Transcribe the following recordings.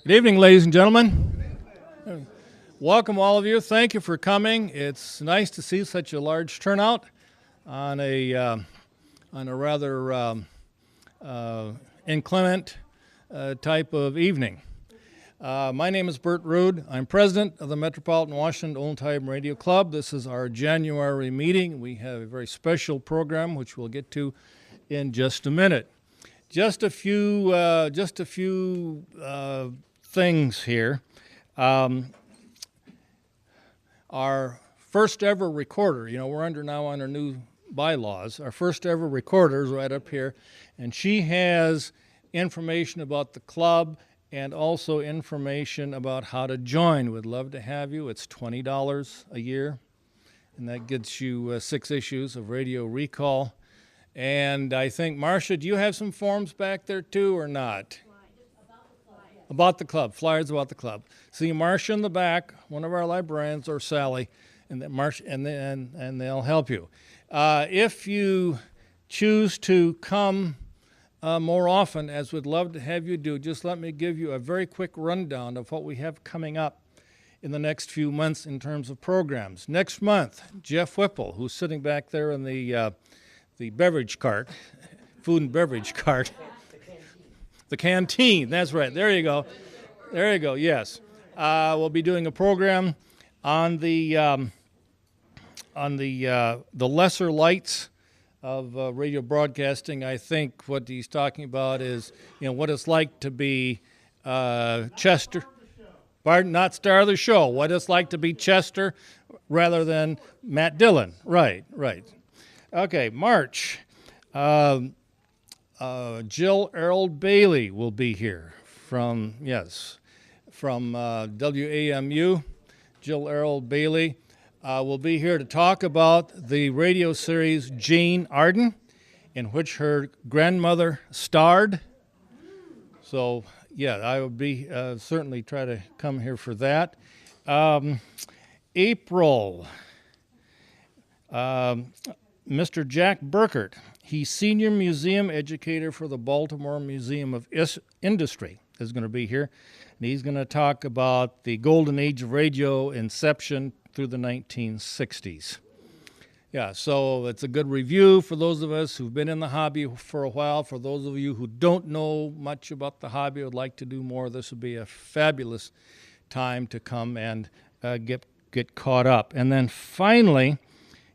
Good evening, ladies and gentlemen. Welcome, all of you. Thank you for coming. It's nice to see such a large turnout on a rather inclement type of evening. My name is Bert Rude. I'm president of the Metropolitan Washington Old Time Radio Club. This is our January meeting. We have a very special program, which we'll get to in just a minute. Just a few things here. Our first ever recorder, we're now under new bylaws. Our first ever recorder is right up here, and she has information about the club and also information about how to join. We'd love to have you. It's $20 a year, and that gets you 6 issues of Radio Recall. And I think, Marcia, do you have some forms back there too or not? About the club, flyers about the club. See Marcia in the back, one of our librarians, or Sally, and Marcia, and they'll help you. If you choose to come more often, as we'd love to have you do, just let me give you a very quick rundown of what we have coming up in the next few months in terms of programs. Next month, Jeff Whipple, who's sitting back there in the beverage cart, food and beverage cart. The canteen, that's right. There you go. There you go, yes. We'll be doing a program on the lesser lights of radio broadcasting. I think what he's talking about is, what it's like to be Chester. Pardon, not star of the show. What it's like to be Chester rather than Matt Dillon. Right. Okay, March. Jill Errol Bailey will be here from WAMU. Jill Errol Bailey will be here to talk about the radio series Jane Arden, in which her grandmother starred. So, I would be certainly try to come here for that. April, Mr. Jack Burkert. He's senior museum educator for the Baltimore Museum of Industry, is going to be here. And he's going to talk about the golden age of radio inception through the 1960s. So it's a good review for those of us who've been in the hobby for a while. For those of you who don't know much about the hobby, would like to do more, this would be a fabulous time to come and get caught up. And then finally,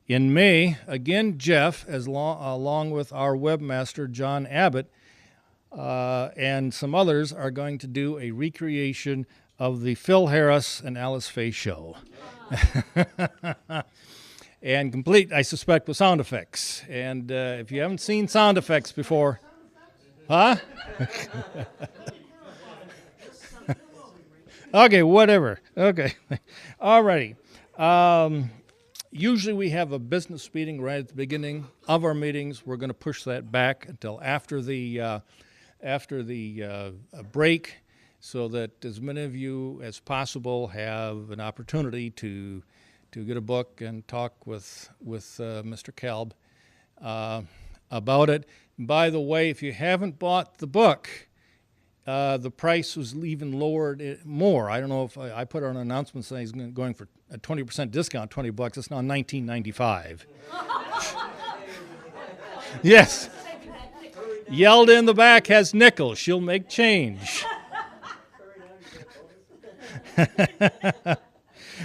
in May, again, Jeff, along with our webmaster, John Abbott, and some others, are going to do a recreation of the Phil Harris and Alice Faye show. And complete, I suspect, with sound effects. And if you haven't seen sound effects before, huh? Okay, whatever. Okay. All righty. Usually we have a business meeting right at the beginning of our meetings. We're going to push that back until after the break, so that as many of you as possible have an opportunity to get a book and talk with Mr. Kalb about it. By the way, if you haven't bought the book, the price was even lowered more. I don't know if I put out an announcement saying he's going for a 20% discount, $20. It's now $19.95. Yes. Yelda in the back has nickels. She'll make change.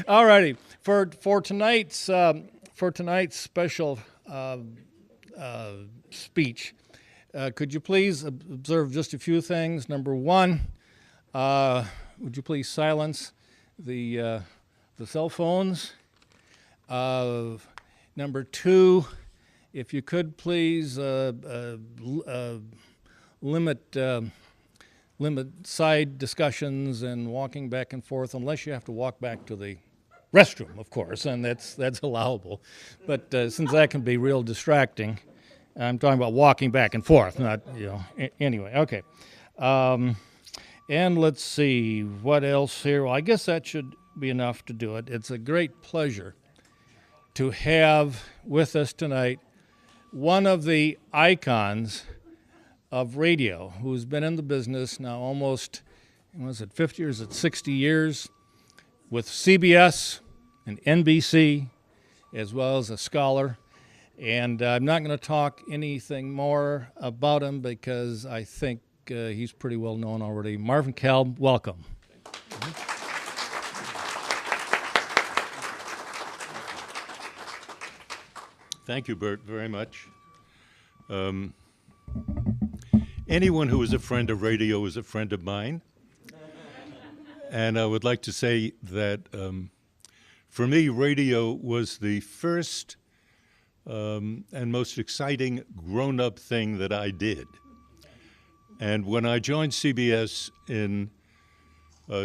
All righty. For tonight's special speech, could you please observe just a few things? Number one, would you please silence the cell phones? Number two, if you could please limit side discussions and walking back and forth, unless you have to walk back to the restroom, of course, and that's allowable. But since that can be real distracting, I'm talking about walking back and forth, not, anyway, okay. And let's see, what else here? Well, I guess that should be enough to do it. It's a great pleasure to have with us tonight one of the icons of radio, who's been in the business now almost was it 50 or is it 60 years with CBS and NBC, as well as a scholar. And I'm not going to talk anything more about him because I think he's pretty well known already. Marvin Cal, welcome. Thank you, Bert, very much. Anyone who is a friend of radio is a friend of mine. And I would like to say that for me, radio was the first and most exciting grown-up thing that I did. And when I joined CBS in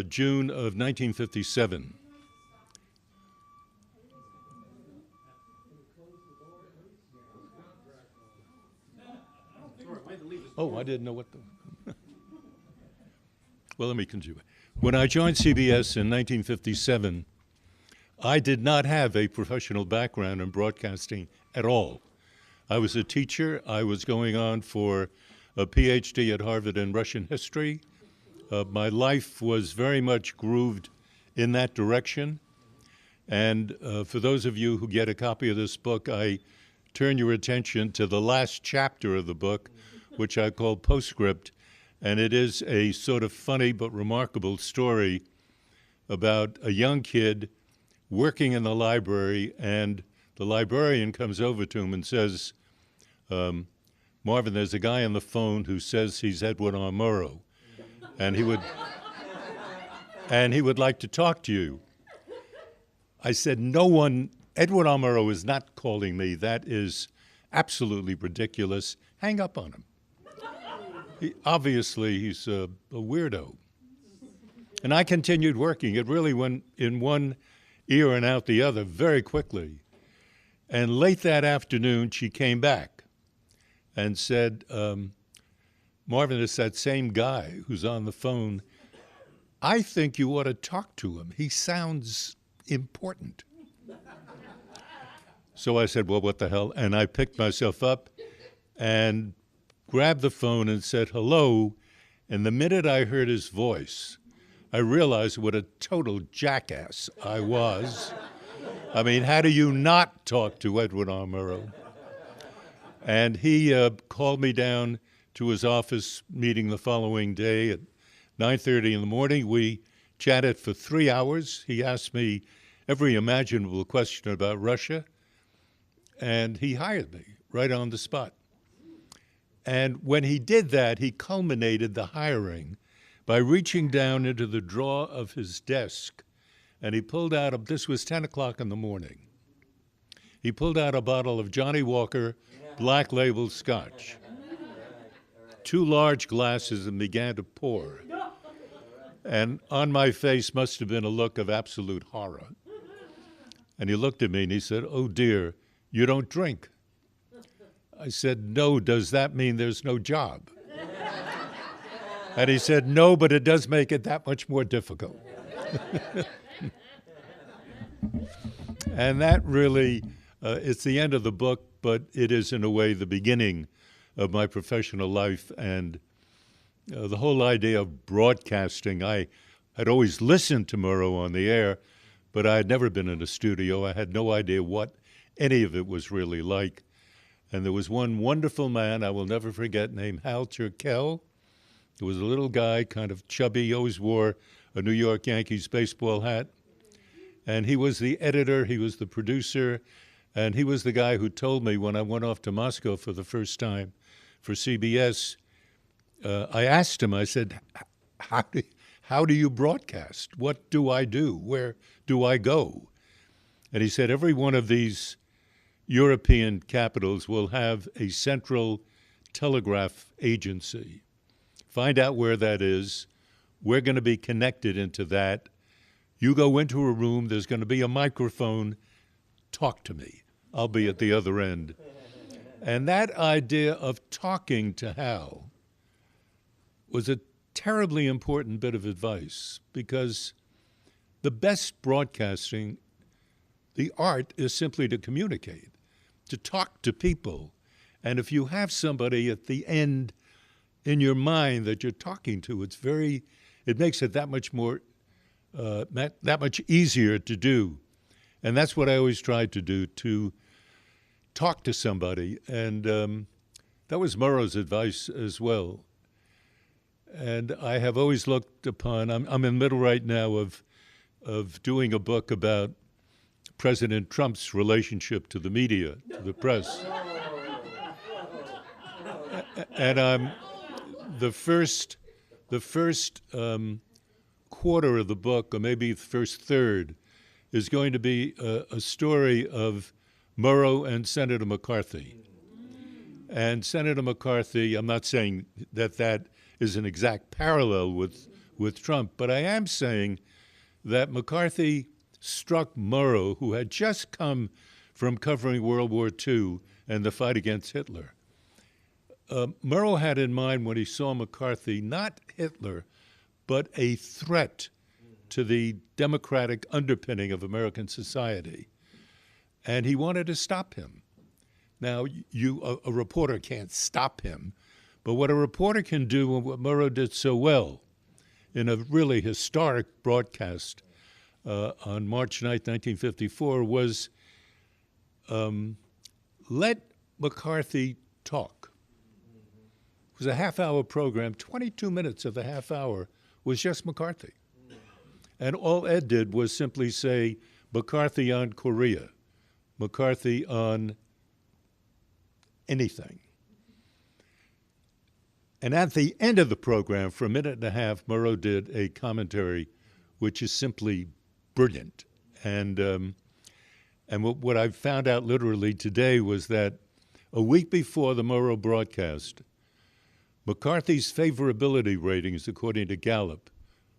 June of 1957, oh, I didn't know what the... Well, let me continue. When I joined CBS in 1957, I did not have a professional background in broadcasting at all. I was a teacher. I was going on for a PhD at Harvard in Russian history. My life was very much grooved in that direction. And for those of you who get a copy of this book, I turn your attention to the last chapter of the book, which I call Postscript, and it is a sort of funny but remarkable story about a young kid working in the library, and the librarian comes over to him and says, Marvin, there's a guy on the phone who says he's Edward R. Murrow, and he would like to talk to you. I said, no one, Edward R. Murrow is not calling me. That is absolutely ridiculous. Hang up on him. Obviously, he's a weirdo. And I continued working. It really went in one ear and out the other very quickly. And late that afternoon, she came back and said, Marvin, it's that same guy who's on the phone. I think you ought to talk to him. He sounds important. So I said, well, what the hell? And I picked myself up and grabbed the phone and said, hello. And the minute I heard his voice, I realized what a total jackass I was. I mean, how do you not talk to Edward R. Murrow? And he called me down to his office meeting the following day at 9:30 in the morning. We chatted for 3 hours. He asked me every imaginable question about Russia, and he hired me right on the spot. And when he did that, he culminated the hiring by reaching down into the drawer of his desk, and he pulled out, this was 10 o'clock in the morning, he pulled out a bottle of Johnny Walker Black Label Scotch, 2 large glasses, and began to pour. And on my face must have been a look of absolute horror. And he looked at me and he said, oh dear, you don't drink. I said, no, does that mean there's no job? And he said, no, but it does make it that much more difficult. And that really, it's the end of the book, but it is in a way the beginning of my professional life. And the whole idea of broadcasting, I had always listened to Murrow on the air, but I had never been in a studio. I had no idea what any of it was really like. And there was one wonderful man I will never forget named Mwotrc. He was a little guy, kind of chubby. He always wore a New York Yankees baseball hat. And he was the editor, he was the producer, and he was the guy who told me when I went off to Moscow for the first time for CBS, I asked him, I said, how do you broadcast? What do I do? Where do I go? And he said, every one of these European capitals will have a central telegraph agency. Find out where that is. We're going to be connected into that. You go into a room, there's going to be a microphone. Talk to me. I'll be at the other end. And that idea of talking to Hal was a terribly important bit of advice, because the best broadcasting, the art is simply to communicate, to talk to people. And if you have somebody at the end in your mind that you're talking to, it's very it makes it that much more, that much easier to do. And that's what I always tried to do, to talk to somebody. And that was Murrow's advice as well. And I have always looked upon, I'm in the middle right now of doing a book about President Trump's relationship to the media, to the press. And the first quarter of the book, or maybe the first third, is going to be a story of Murrow and Senator McCarthy. And Senator McCarthy, I'm not saying that that is an exact parallel with Trump, but I am saying that McCarthy struck Murrow, who had just come from covering World War II and the fight against Hitler. Murrow had in mind when he saw McCarthy not Hitler, but a threat to the democratic underpinning of American society. And he wanted to stop him. Now, a reporter can't stop him, but what a reporter can do, and what Murrow did so well in a really historic broadcast on March 9th, 1954, was let McCarthy talk. It was a half-hour program. 22 minutes of the half hour was just McCarthy. And all Ed did was simply say, McCarthy on Korea, McCarthy on anything. And at the end of the program, for a minute and a half, Murrow did a commentary which is simply brilliant. And what I found out literally today was that a week before the Murrow broadcast, McCarthy's favorability ratings, according to Gallup,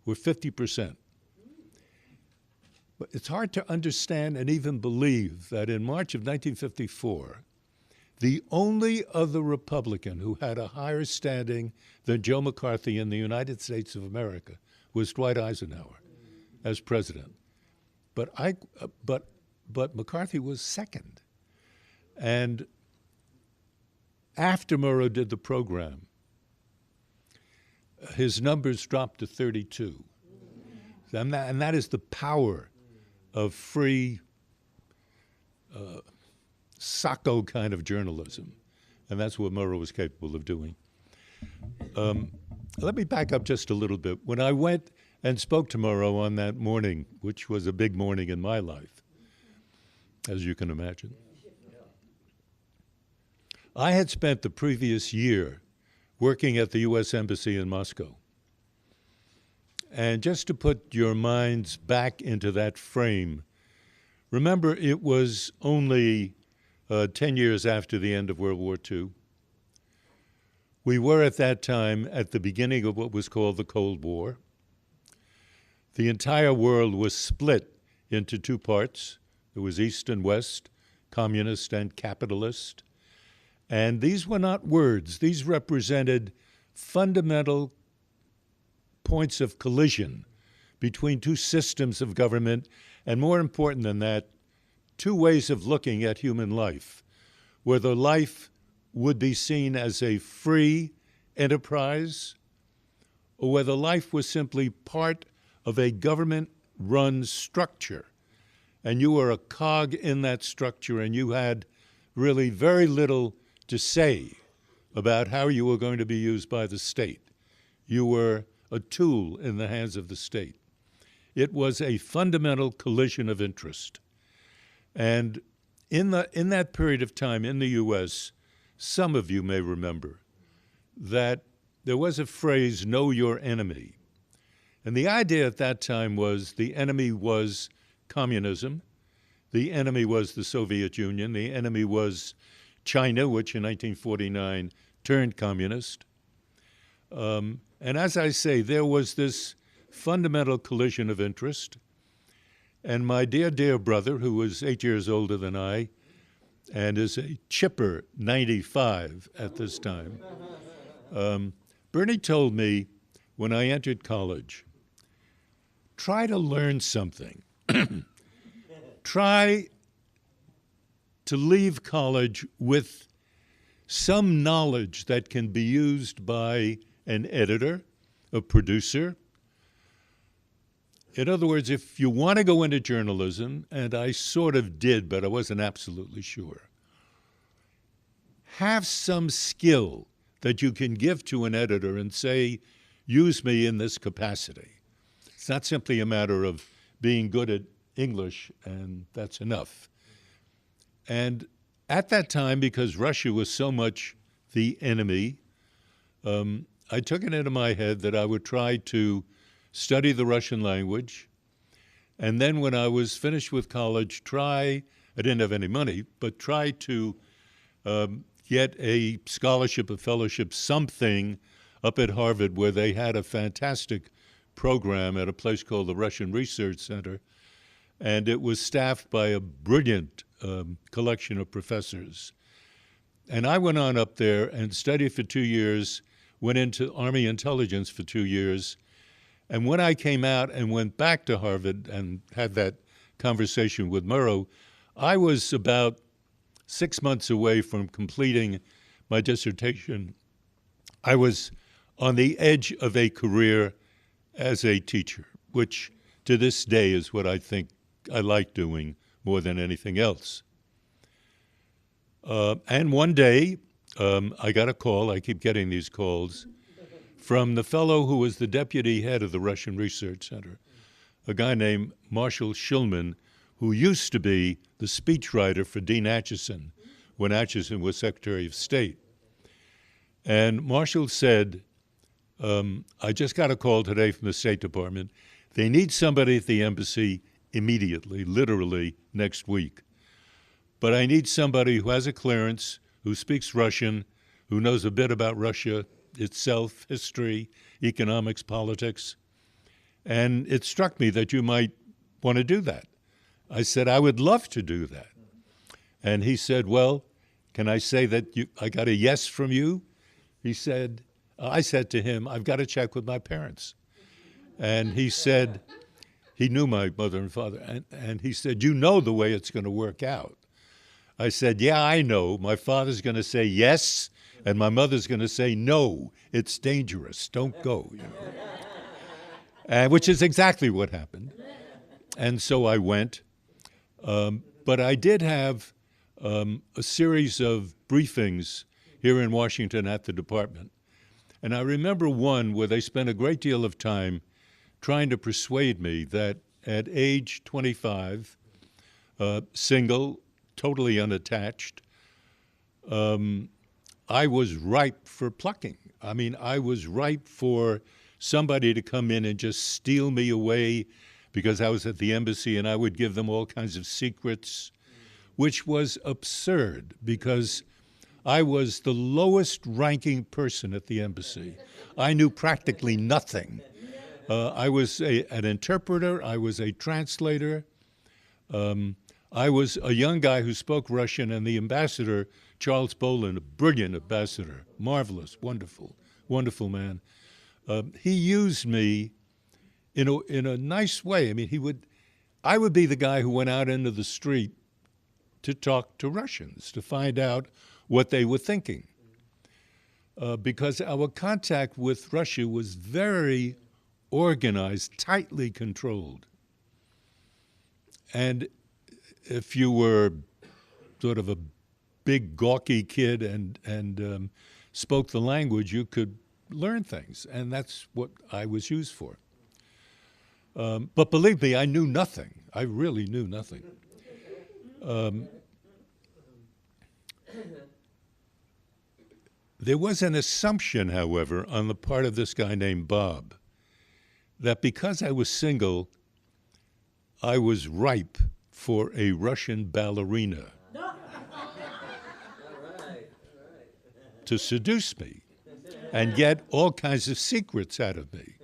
were 50%. But it's hard to understand and even believe that in March of 1954, the only other Republican who had a higher standing than Joe McCarthy in the United States of America was Dwight Eisenhower as president. But McCarthy was second. And after Murrow did the program, his numbers dropped to 32. And that is the power of free, Sacco kind of journalism. And that's what Murrow was capable of doing. Let me back up just a little bit. When I went and spoke to Murrow on that morning, which was a big morning in my life, as you can imagine, I had spent the previous year working at the U.S. Embassy in Moscow. And just to put your minds back into that frame, remember it was only 10 years after the end of World War II. We were at that time at the beginning of what was called the Cold War. The entire world was split into two parts. There was East and West, communist and capitalist. And these were not words. These represented fundamental points of collision between two systems of government, and more important than that, two ways of looking at human life, whether life would be seen as a free enterprise or whether life was simply part of a government-run structure, and you were a cog in that structure and you had really very little to say about how you were going to be used by the state. You were a tool in the hands of the state. It was a fundamental collision of interest. And in that period of time in the U.S., some of you may remember that there was a phrase, know your enemy. And the idea at that time was the enemy was communism, the enemy was the Soviet Union, the enemy was China, which in 1949 turned communist. And as I say, there was this fundamental collision of interest. And my dear, dear brother, who was 8 years older than I and is a chipper 95 at this time, Bernie told me when I entered college, try to learn something. Try to leave college with some knowledge that can be used by an editor, a producer, In other words, if you want to go into journalism, and I sort of did, but I wasn't absolutely sure, have some skill that you can give to an editor and say, use me in this capacity. It's not simply a matter of being good at English, and that's enough. And at that time, because Russia was so much the enemy, I took it into my head that I would try to study the Russian language, and then when I was finished with college, I didn't have any money, but try to get a scholarship, a fellowship, something up at Harvard where they had a fantastic program at a place called the Russian Research Center, and it was staffed by a brilliant collection of professors. And I went on up there and studied for 2 years, went into Army intelligence for 2 years, and when I came out and went back to Harvard and had that conversation with Murrow, I was about 6 months away from completing my dissertation. I was on the edge of a career as a teacher, which to this day is what I think I like doing more than anything else. And one day, I got a call, I keep getting these calls, from the fellow who was the deputy head of the Russian Research Center, a guy named Marshall Shulman, who used to be the speechwriter for Dean Acheson when Acheson was Secretary of State. And Marshall said, I just got a call today from the State Department. They need somebody at the embassy immediately, literally next week. But I need somebody who has a clearance, who speaks Russian, who knows a bit about Russia itself, history, economics, politics. And it struck me that you might want to do that. I said, I would love to do that. And he said, well, can I say that I got a yes from you? He said, I said to him, I've got to check with my parents. And he said, he knew my mother and father, and he said, you know the way it's going to work out. I said, yeah, I know. My father's going to say yes, and my mother's going to say no. It's dangerous. Don't go. You know? Which is exactly what happened. And so I went. But I did have a series of briefings here in Washington at the department. And I remember one where they spent a great deal of time trying to persuade me that at age 25, single, totally unattached, I was ripe for plucking. I mean, I was ripe for somebody to come in and just steal me away because I was at the embassy and I would give them all kinds of secrets, which was absurd because I was the lowest ranking person at the embassy. I knew practically nothing. I was an interpreter. I was a translator. I was a young guy who spoke Russian, and the ambassador, Charles Bolin, a brilliant ambassador, marvelous, wonderful, wonderful man. He used me in a nice way. I mean, I would be the guy who went out into the street to talk to Russians, to find out what they were thinking. Because our contact with Russia was very organized, tightly controlled. And if you were sort of a big, gawky kid and spoke the language, you could learn things, and that's what I was used for. But believe me, I knew nothing. I really knew nothing. There was an assumption, however, on the part of this guy named Bob, that because I was single, I was ripe for a Russian ballerina to seduce me and get all kinds of secrets out of me.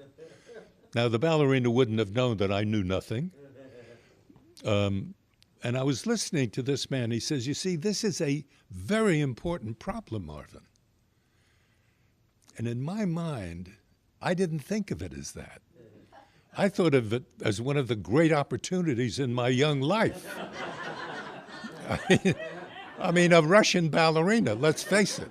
Now, the ballerina wouldn't have known that I knew nothing. And I was listening to this man. He says, you see, this is a very important problem, Marvin. And in my mind, I didn't think of it as that. I thought of it as one of the great opportunities in my young life. I mean, a Russian ballerina, let's face it.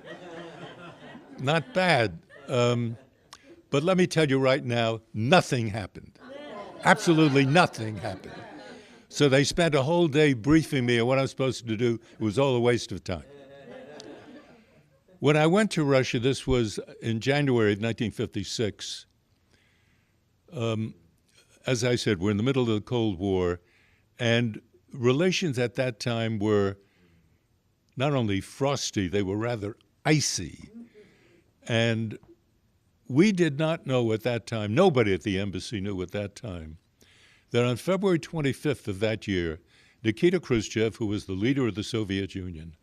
Not bad. But let me tell you right now, nothing happened. Absolutely nothing happened. So they spent a whole day briefing me on what I was supposed to do. It was all a waste of time. When I went to Russia, this was in January of 1956. As I said, we're in the middle of the Cold War, and relations at that time were not only frosty, they were rather icy. And we did not know at that time, nobody at the embassy knew at that time, that on February 25th of that year, Nikita Khrushchev, who was the leader of the Soviet Union,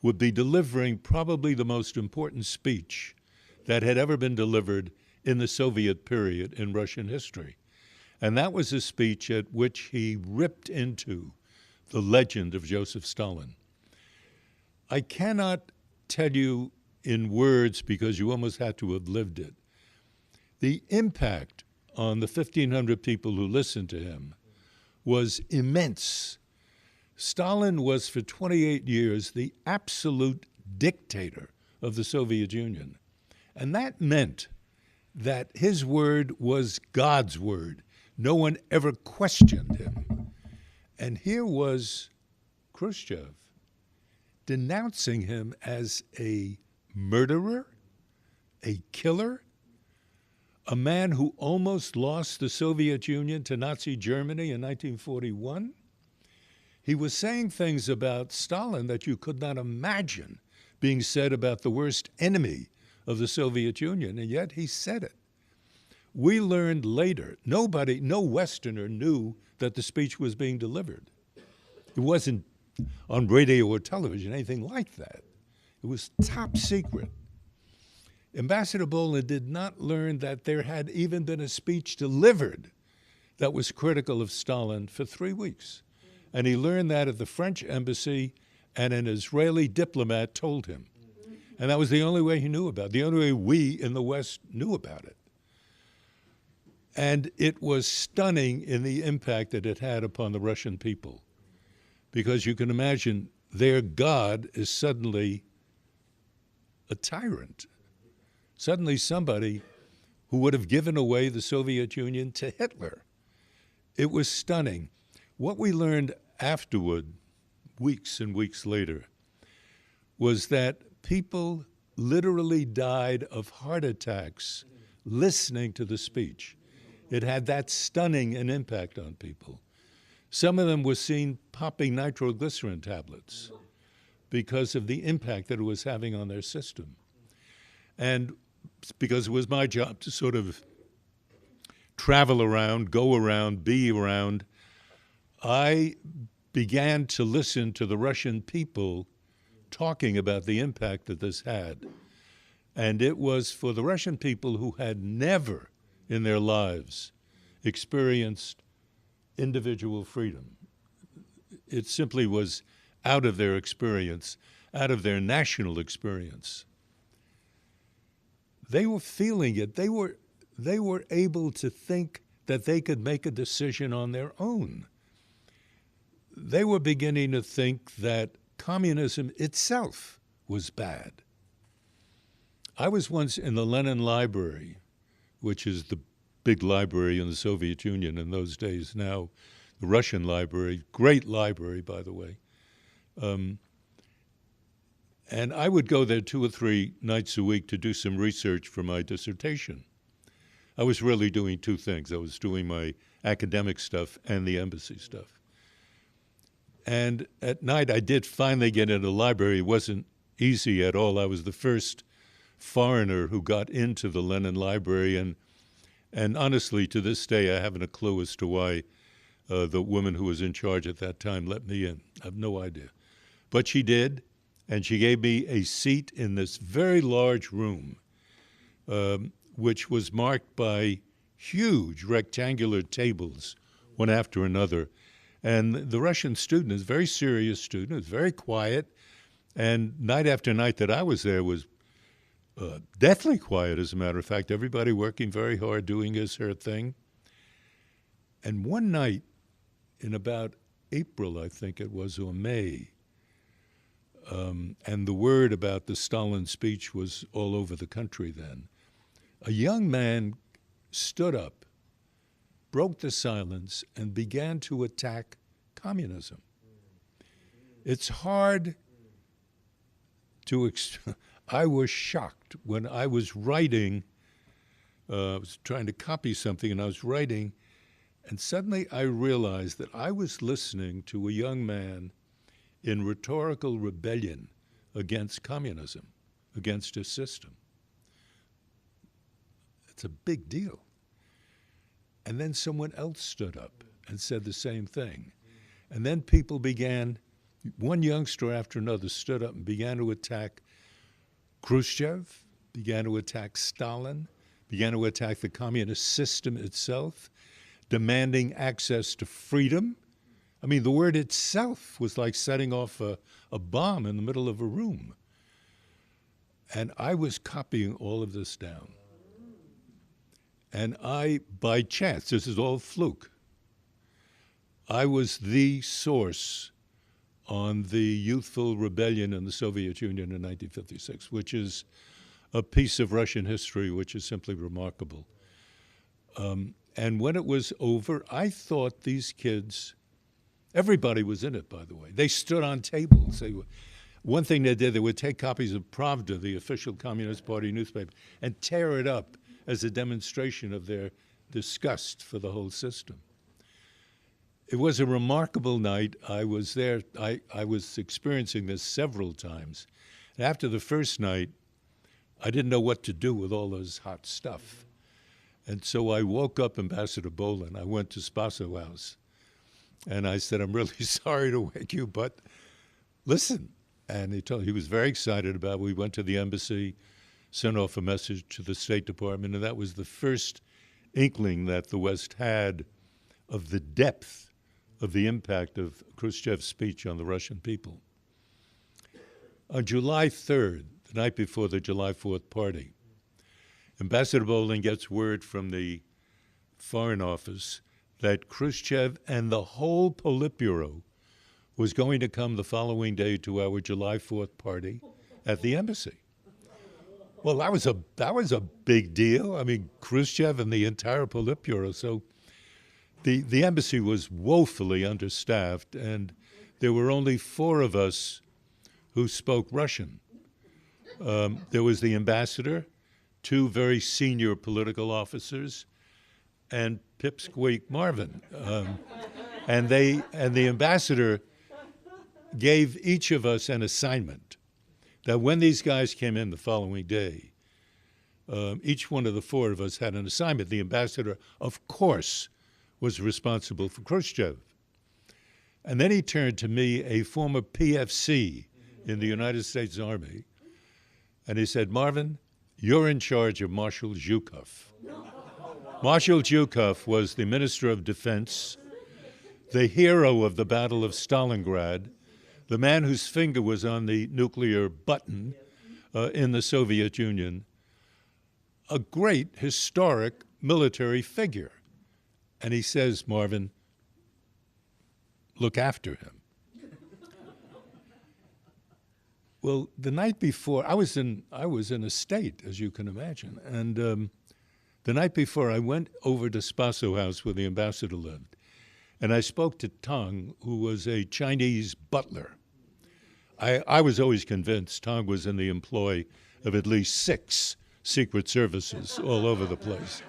would be delivering probably the most important speech that had ever been delivered in the Soviet period in Russian history. And that was a speech at which he ripped into the legend of Joseph Stalin. I cannot tell you in words, because you almost had to have lived it, the impact on the 1,500 people who listened to him was immense. Stalin was for 28 years the absolute dictator of the Soviet Union. And that meant that his word was God's word. No one ever questioned him. And here was Khrushchev denouncing him as a murderer, a killer, a man who almost lost the Soviet Union to Nazi Germany in 1941. He was saying things about Stalin that you could not imagine being said about the worst enemy of the Soviet Union, and yet he said it. We learned later, no Westerner knew that the speech was being delivered. It wasn't on radio or television, anything like that. It was top secret. Ambassador Bolin did not learn that there had even been a speech delivered that was critical of Stalin for 3 weeks. And he learned that at the French embassy, and an Israeli diplomat told him. And that was the only way he knew about it, the only way we in the West knew about it. And it was stunning in the impact that it had upon the Russian people, because you can imagine their God is suddenly a tyrant, suddenly somebody who would have given away the Soviet Union to Hitler. It was stunning. What we learned afterward, weeks and weeks later, was that people literally died of heart attacks listening to the speech. It had that stunning an impact on people. Some of them were seen popping nitroglycerin tablets because of the impact that it was having on their system. And because it was my job to sort of travel around, go around, be around, I began to listen to the Russian people talking about the impact that this had. And it was for the Russian people who had never in their lives experienced individual freedom. It simply was out of their experience, out of their national experience. They were feeling it. They were able to think that they could make a decision on their own. They were beginning to think that communism itself was bad. I was once in the Lenin Library, which is the big library in the Soviet Union in those days, now the Russian library, great library, by the way. And I would go there 2 or 3 nights a week to do some research for my dissertation. I was really doing 2 things. I was doing my academic stuff and the embassy stuff. And at night, I did finally get into the library. It wasn't easy at all. I was the first foreigner who got into the Lenin Library, and honestly, to this day, I haven't a clue as to why the woman who was in charge at that time let me in. I have no idea. But she did, and she gave me a seat in this very large room, which was marked by huge rectangular tables, one after another. And the Russian student is a very serious student, was very quiet, and night after night that I was there was deathly quiet, as a matter of fact, everybody working very hard, doing her thing. And one night in about April, I think it was, or May, and the word about the Stalin speech was all over the country then, a young man stood up broke the silence and began to attack communism. It's hard to I was shocked when I was writing, I was trying to copy something and I was writing, and suddenly I realized that I was listening to a young man in rhetorical rebellion against communism, against a system. It's a big deal. And then someone else stood up and said the same thing. And then people began, one youngster after another stood up and began to attack Khrushchev, began to attack Stalin, began to attack the communist system itself, demanding access to freedom. I mean, the word itself was like setting off a bomb in the middle of a room. And I was copying all of this down. And I, by chance, this is all fluke, I was the source on the youthful rebellion in the Soviet Union in 1956, which is a piece of Russian history which is simply remarkable. And when it was over, I thought these kids, everybody was in it, by the way. They stood on tables. One thing they did, they would take copies of Pravda, the official Communist Party newspaper, and tear it up as a demonstration of their disgust for the whole system. It was a remarkable night. I was there. I was experiencing this several times. And after the first night, I didn't know what to do with all this hot stuff. And so I woke up Ambassador Bolin. I went to Spaso House. And I said, I'm really sorry to wake you, but listen. And he was very excited about it. We went to the embassy, sent off a message to the State Department, and that was the first inkling that the West had of the depth of the impact of Khrushchev's speech on the Russian people. On July 3rd, the night before the July 4th party, Ambassador Bolin gets word from the Foreign Office that Khrushchev and the whole Politburo was going to come the following day to our July 4th party at the embassy. Well, that was a big deal. I mean, Khrushchev and the entire Politburo. So the embassy was woefully understaffed, and there were only 4 of us who spoke Russian. There was the ambassador, 2 very senior political officers, and Pipsqueak Marvin. And the ambassador gave each of us an assignment that when these guys came in the following day, each one of the 4 of us had an assignment. The ambassador, of course, was responsible for Khrushchev. And then he turned to me, a former PFC in the United States Army, and he said, Marvin, you're in charge of Marshal Zhukov. Marshal Zhukov was the Minister of Defense, the hero of the Battle of Stalingrad, the man whose finger was on the nuclear button in the Soviet Union, a great historic military figure. And he says, Marvin, look after him. Well, the night before, I was in a state, as you can imagine, and the night before I went over to Spaso House where the ambassador lived, and I spoke to Tang, who was a Chinese butler. I was always convinced Tang was in the employ of at least 6 secret services all over the place.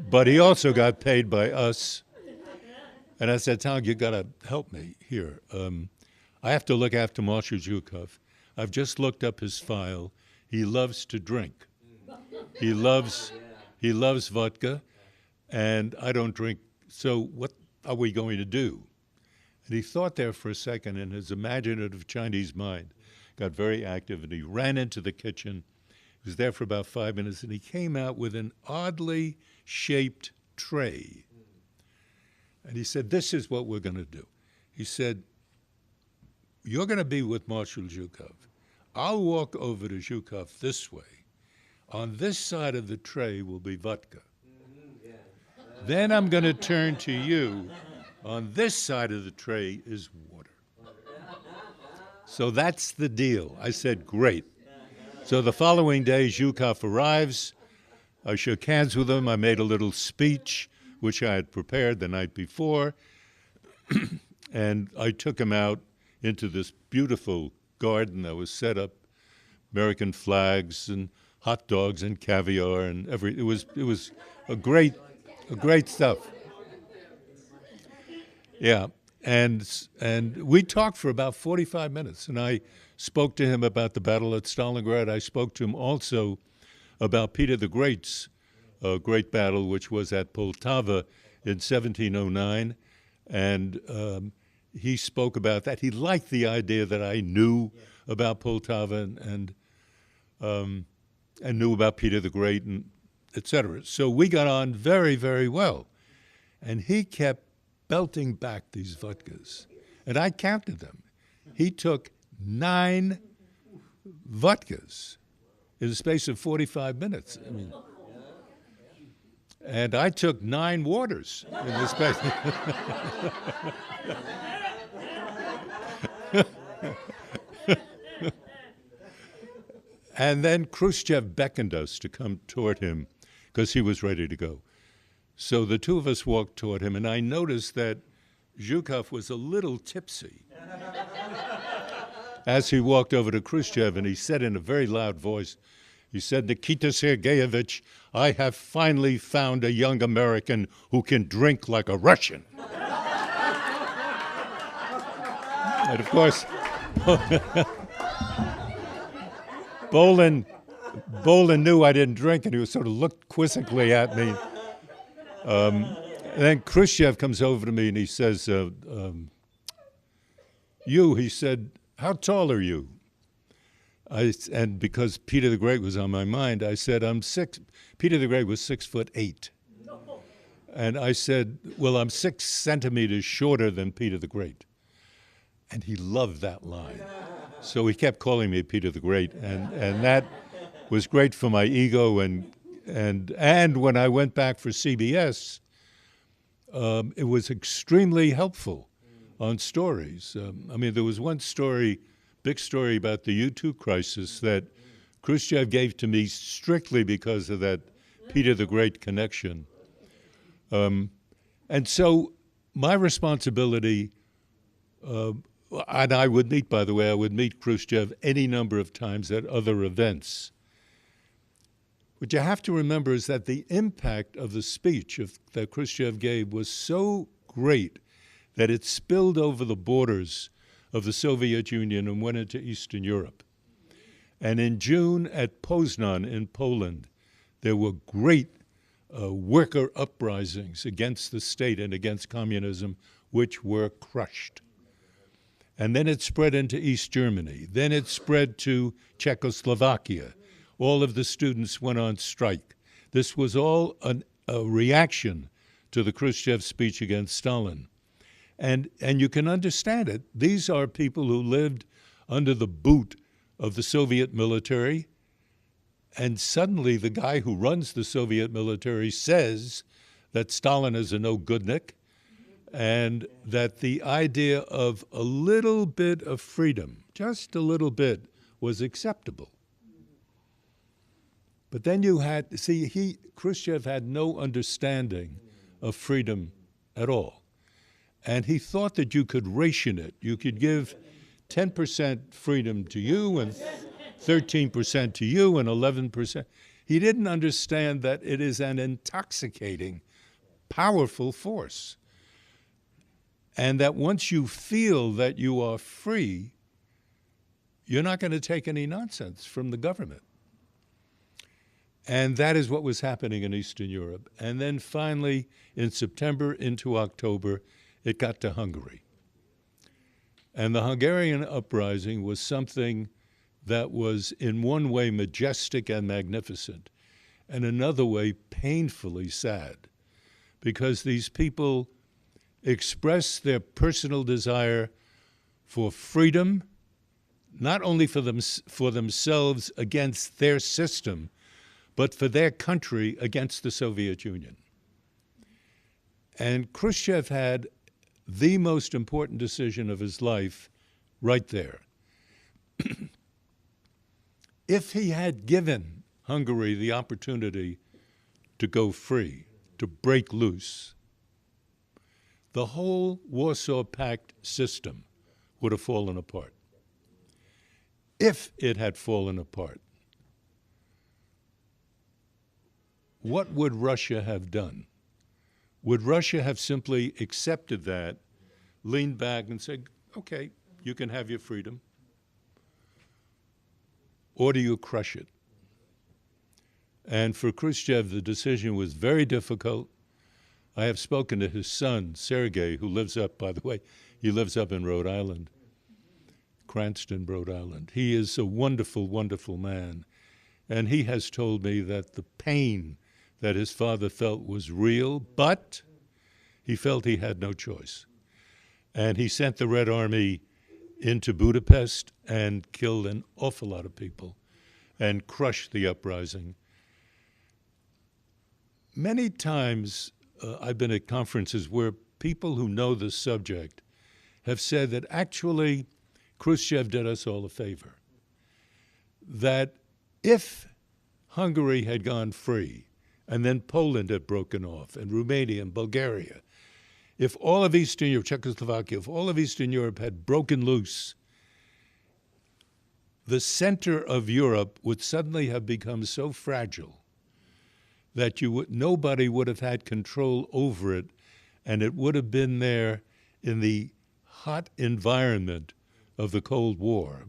But he also got paid by us. And I said, Tang, you got to help me here. I have to look after Marshal Zhukov. I've just looked up his file. He loves to drink. He loves vodka, and I don't drink. So what are we going to do? And he thought there for a second, and his imaginative Chinese mind got very active, and he ran into the kitchen. He was there for about 5 minutes, and he came out with an oddly shaped tray. And he said, this is what we're going to do. He said, you're going to be with Marshal Zhukov. I'll walk over to Zhukov this way. On this side of the tray will be vodka. Then I'm going to turn to you. On this side of the tray is water. So that's the deal. I said, great. So the following day, Zhukov arrives. I shook hands with him. I made a little speech. which I had prepared the night before. And I took him out into this beautiful garden that was set up, American flags and hot dogs and caviar and it was a great stuff. Yeah, and we talked for about 45 minutes, and I spoke to him about the battle at Stalingrad. I spoke to him also about Peter the Great's great battle, which was at Poltava in 1709, and he spoke about that. He liked the idea that I knew about Poltava and knew about Peter the Great, and et cetera. So we got on very, very well. And he kept belting back these vodkas. And I counted them. He took 9 vodkas in the space of 45 minutes. I mean, and I took 9 waters in the space. And then Khrushchev beckoned us to come toward him because he was ready to go. So the two of us walked toward him, and I noticed that Zhukov was a little tipsy as he walked over to Khrushchev, and he said in a very loud voice, he said, "Nikita Sergeyevich, I have finally found a young American who can drink like a Russian." And of course, Bolin knew I didn't drink, and he sort of looked quizzically at me. And then Khrushchev comes over to me and he says, he said, "How tall are you?" And because Peter the Great was on my mind, I said, "I'm 6." Peter the Great was 6'8". And I said, "Well, I'm 6 centimeters shorter than Peter the Great." And he loved that line. So he kept calling me Peter the Great, and that was great for my ego. And when I went back for CBS, it was extremely helpful on stories. I mean, there was one story, big story about the U-2 crisis that Khrushchev gave to me strictly because of that Peter the Great connection. And so my responsibility, and I would meet, by the way, I would meet Khrushchev any number of times at other events. What you have to remember is that the impact of the speech that Khrushchev gave was so great that it spilled over the borders of the Soviet Union and went into Eastern Europe. And in June at Poznan in Poland, there were great worker uprisings against the state and against communism, which were crushed. And then it spread into East Germany. Then it spread to Czechoslovakia. All of the students went on strike. This was all a reaction to the Khrushchev speech against Stalin. And you can understand it. These are people who lived under the boot of the Soviet military, and suddenly the guy who runs the Soviet military says that Stalin is a no-goodnik, and that the idea of a little bit of freedom, just a little bit, was acceptable. But then you had, Khrushchev had no understanding of freedom at all. And he thought that you could ration it. You could give 10% freedom to you and 13% to you and 11%. He didn't understand that it is an intoxicating, powerful force. And that once you feel that you are free, you're not going to take any nonsense from the government. And that is what was happening in Eastern Europe. And then finally, in September into October, it got to Hungary. And the Hungarian uprising was something that was in one way majestic and magnificent, and another way painfully sad, because these people expressed their personal desire for freedom, not only for themselves against their system, but for their country against the Soviet Union. And Khrushchev had the most important decision of his life right there. If he had given Hungary the opportunity to go free, to break loose, the whole Warsaw Pact system would have fallen apart. If it had fallen apart, what would Russia have done? Would Russia have simply accepted that, leaned back and said, okay, you can have your freedom? Or do you crush it? And for Khrushchev, the decision was very difficult. I have spoken to his son, Sergei, who lives up, by the way, he lives up in Rhode Island, Cranston, Rhode Island. He is a wonderful, wonderful man. And he has told me that the pain that his father felt was real, but he felt he had no choice. And he sent the Red Army into Budapest and killed an awful lot of people and crushed the uprising. Many times I've been at conferences where people who know the subject have said that actually Khrushchev did us all a favor. That if Hungary had gone free and then Poland had broken off and Romania and Bulgaria, if all of Eastern Europe, Czechoslovakia, if all of Eastern Europe had broken loose, the center of Europe would suddenly have become so fragile that nobody would have had control over it, and it would have been there in the hot environment of the Cold War.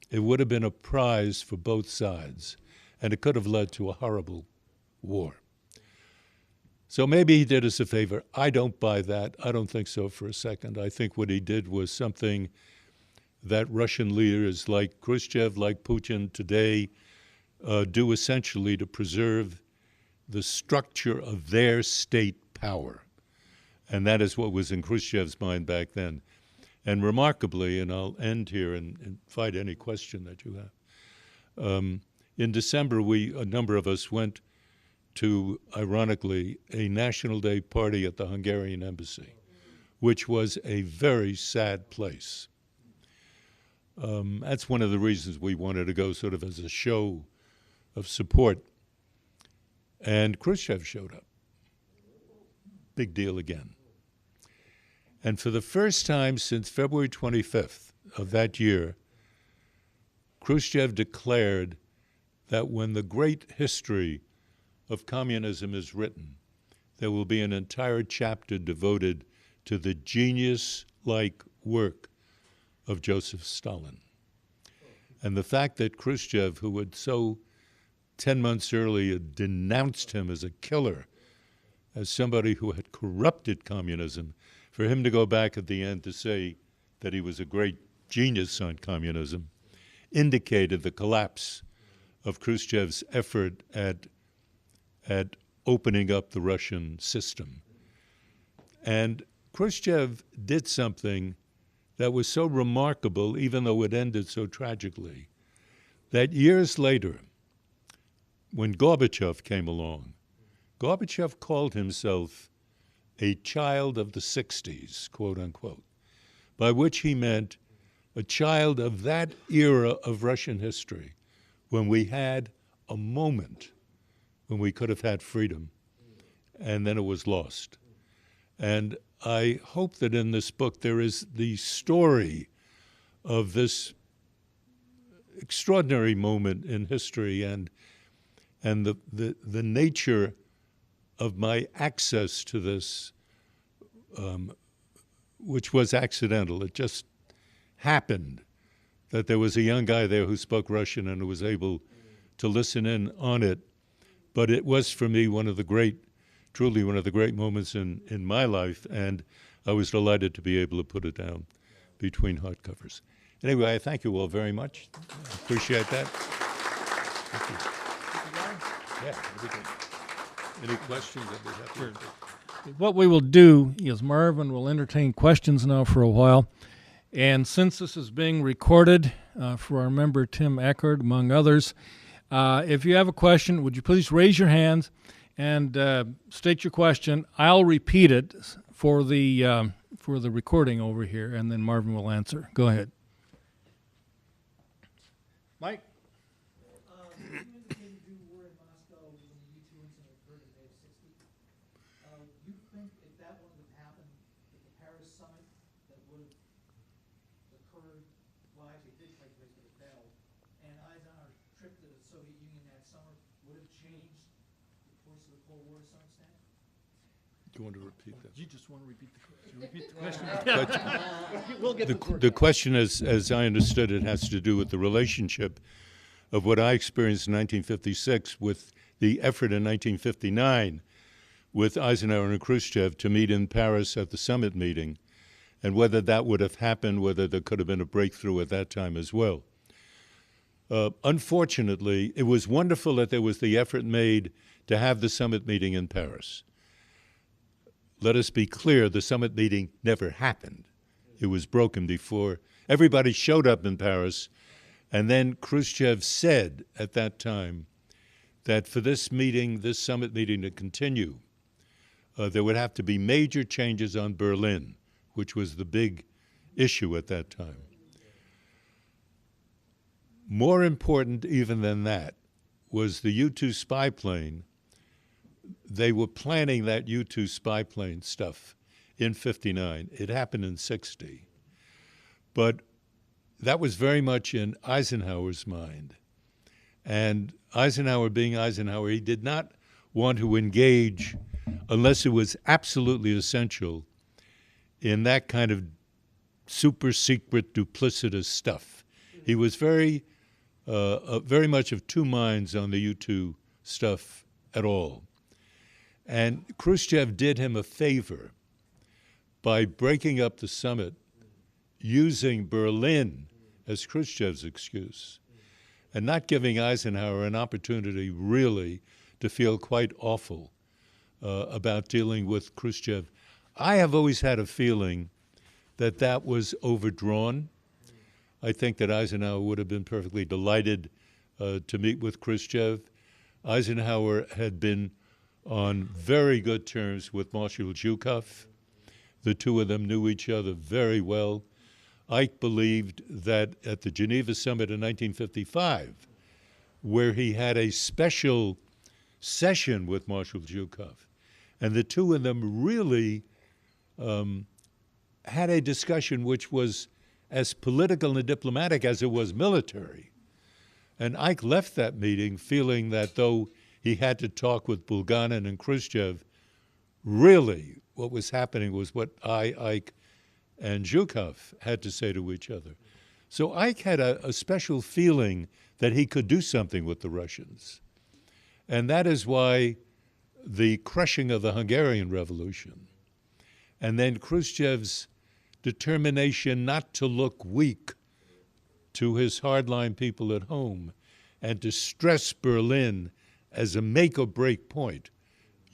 It would have been a prize for both sides, and it could have led to a horrible war. So maybe he did us a favor. I don't buy that. I don't think so for a second. I think what he did was something that Russian leaders like Khrushchev, like Putin today, do essentially to preserve the structure of their state power. And that is what was in Khrushchev's mind back then. And remarkably, and I'll end here and invite any question that you have, in December, a number of us went to, ironically, a National Day party at the Hungarian embassy, which was a very sad place. That's one of the reasons we wanted to go, sort of as a show of support. And Khrushchev showed up. Big deal again. And for the first time since February 25th of that year, Khrushchev declared that when the great history of communism is written, there will be an entire chapter devoted to the genius-like work of Joseph Stalin. And the fact that Khrushchev, who had 10 months earlier denounced him as a killer, as somebody who had corrupted communism, for him to go back at the end to say that he was a great genius on communism, indicated the collapse of Khrushchev's effort at opening up the Russian system. And Khrushchev did something that was so remarkable, even though it ended so tragically, that years later, when Gorbachev came along, Gorbachev called himself a child of the 60s, quote unquote, by which he meant a child of that era of Russian history when we had a moment when we could have had freedom, and then it was lost. And I hope that in this book there is the story of this extraordinary moment in history and the nature of my access to this, which was accidental. It just happened that there was a young guy there who spoke Russian and who was able to listen in on it. But it was, for me, truly one of the great moments in my life, and I was delighted to be able to put it down between hardcovers. Anyway, I thank you all very much. I appreciate that. Thank you. Yeah, any questions that we have? Sure. What we will do is Marvin will entertain questions now for a while. And since this is being recorded for our member Tim Eckert, among others, if you have a question, would you please raise your hand and state your question? I'll repeat it for the recording over here, and then Marvin will answer. Go ahead. Mike? would have occurred, well, actually, it did take place, but it failed. And Eisenhower's trip to the Soviet Union that summer would have changed the course of the Cold War to some extent? Do you want to repeat that? You just want to repeat the question. Repeat the question. We'll get The question, as I understood it, has to do with the relationship of what I experienced in 1956 with the effort in 1959 with Eisenhower and Khrushchev to meet in Paris at the summit meeting, and whether that would have happened, whether there could have been a breakthrough at that time as well. Unfortunately, it was wonderful that there was the effort made to have the summit meeting in Paris. Let us be clear, the summit meeting never happened. It was broken before. Everybody showed up in Paris, and then Khrushchev said at that time that for this meeting, this summit meeting to continue, there would have to be major changes on Berlin, which was the big issue at that time. More important even than that was the U-2 spy plane. They were planning that U-2 spy plane stuff in 59. It happened in 60. But that was very much in Eisenhower's mind. And Eisenhower being Eisenhower, he did not want to engage unless it was absolutely essential in that kind of super secret, duplicitous stuff. He was very much of two minds on the U-2 stuff at all. And Khrushchev did him a favor by breaking up the summit, using Berlin as Khrushchev's excuse, and not giving Eisenhower an opportunity really to feel quite awful about dealing with Khrushchev. I have always had a feeling that that was overdrawn. I think that Eisenhower would have been perfectly delighted to meet with Khrushchev. Eisenhower had been on very good terms with Marshal Zhukov. The two of them knew each other very well. Ike believed that at the Geneva Summit in 1955, where he had a special session with Marshal Zhukov, and the two of them really had a discussion which was as political and diplomatic as it was military. And Ike left that meeting feeling that though he had to talk with Bulganin and Khrushchev, really what was happening was what Ike and Zhukov had to say to each other. So Ike had a special feeling that he could do something with the Russians. And that is why the crushing of the Hungarian Revolution, and then Khrushchev's determination not to look weak to his hardline people at home and to stress Berlin as a make or break point.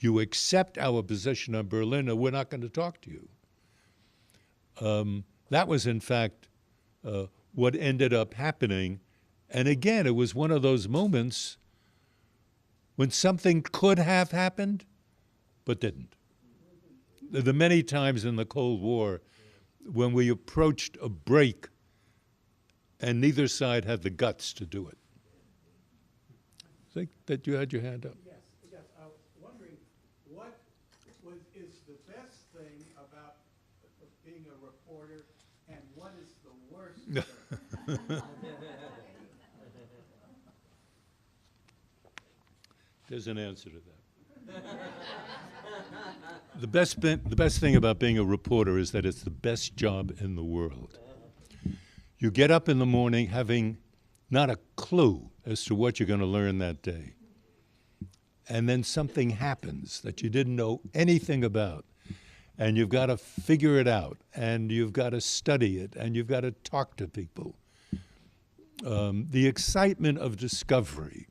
You accept our position on Berlin or we're not going to talk to you. That was, in fact, what ended up happening. And again, it was one of those moments when something could have happened, but didn't. The many times in the Cold War when we approached a break and neither side had the guts to do it. I think that you had your hand up. Yes. I was wondering what is the best thing about being a reporter and what is the worst thing? There's an answer to that. The best thing about being a reporter is that it's the best job in the world. You get up in the morning having not a clue as to what you're going to learn that day. And then something happens that you didn't know anything about. And you've got to figure it out. And you've got to study it. And you've got to talk to people. The excitement of discovery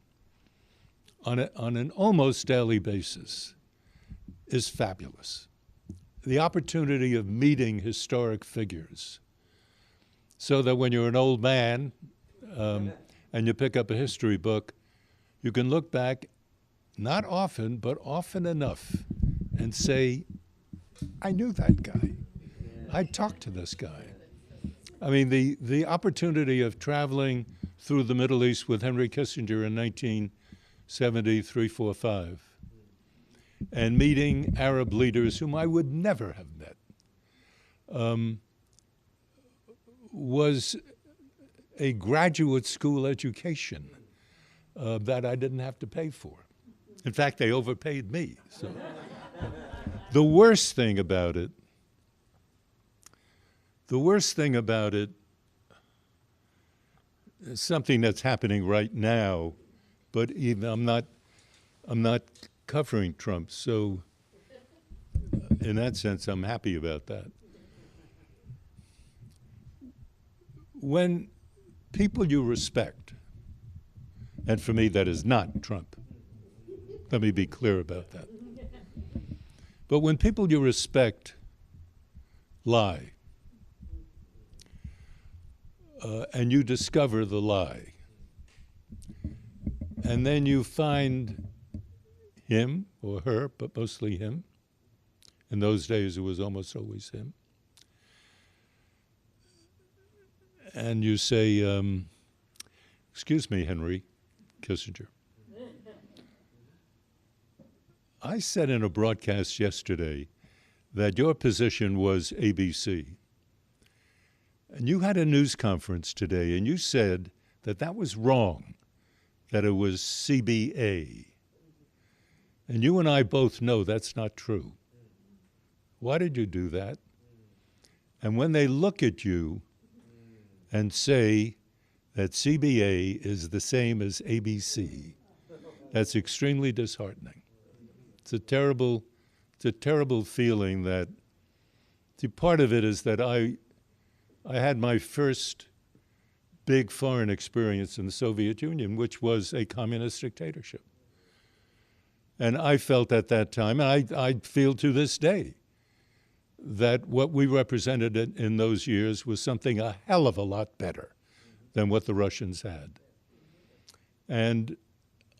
on an almost daily basis is fabulous. The opportunity of meeting historic figures, so that when you're an old man and you pick up a history book, you can look back, not often, but often enough, and say, I knew that guy. I talked to this guy. I mean, the opportunity of traveling through the Middle East with Henry Kissinger in 1973, 4, 5, and meeting Arab leaders whom I would never have met. was a graduate school education that I didn't have to pay for. In fact, they overpaid me. So the worst thing about it is something that's happening right now, but even I'm not covering Trump, so in that sense, I'm happy about that. When people you respect, and for me that is not Trump, let me be clear about that. But when people you respect lie, and you discover the lie, and then you find him or her, but mostly him. In those days, it was almost always him. And you say, excuse me, Henry Kissinger. I said in a broadcast yesterday that your position was ABC. And you had a news conference today, and you said that that was wrong, that it was CBA. And you and I both know that's not true. Why did you do that? And when they look at you and say that CBA is the same as ABC, that's extremely disheartening. It's a terrible feeling that, see, part of it is that I had my first big foreign experience in the Soviet Union, which was a communist dictatorship. And I felt at that time, and I feel to this day, that what we represented in those years was something a hell of a lot better than what the Russians had. And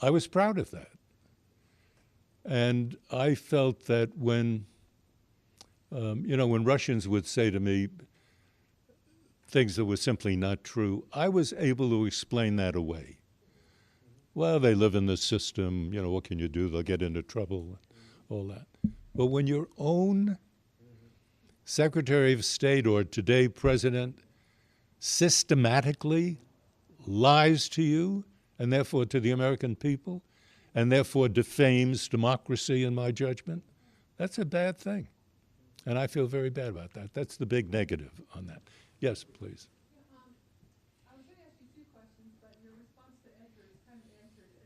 I was proud of that. And I felt that when, when Russians would say to me things that were simply not true, I was able to explain that away. Well, they live in this system, what can you do? They'll get into trouble, all that. But when your own Secretary of State or today President systematically lies to you and therefore to the American people and therefore defames democracy in my judgment, that's a bad thing. And I feel very bad about that. That's the big negative on that. Yes, please. I was going to ask you two questions, but your response to Edgar has kind of answered it.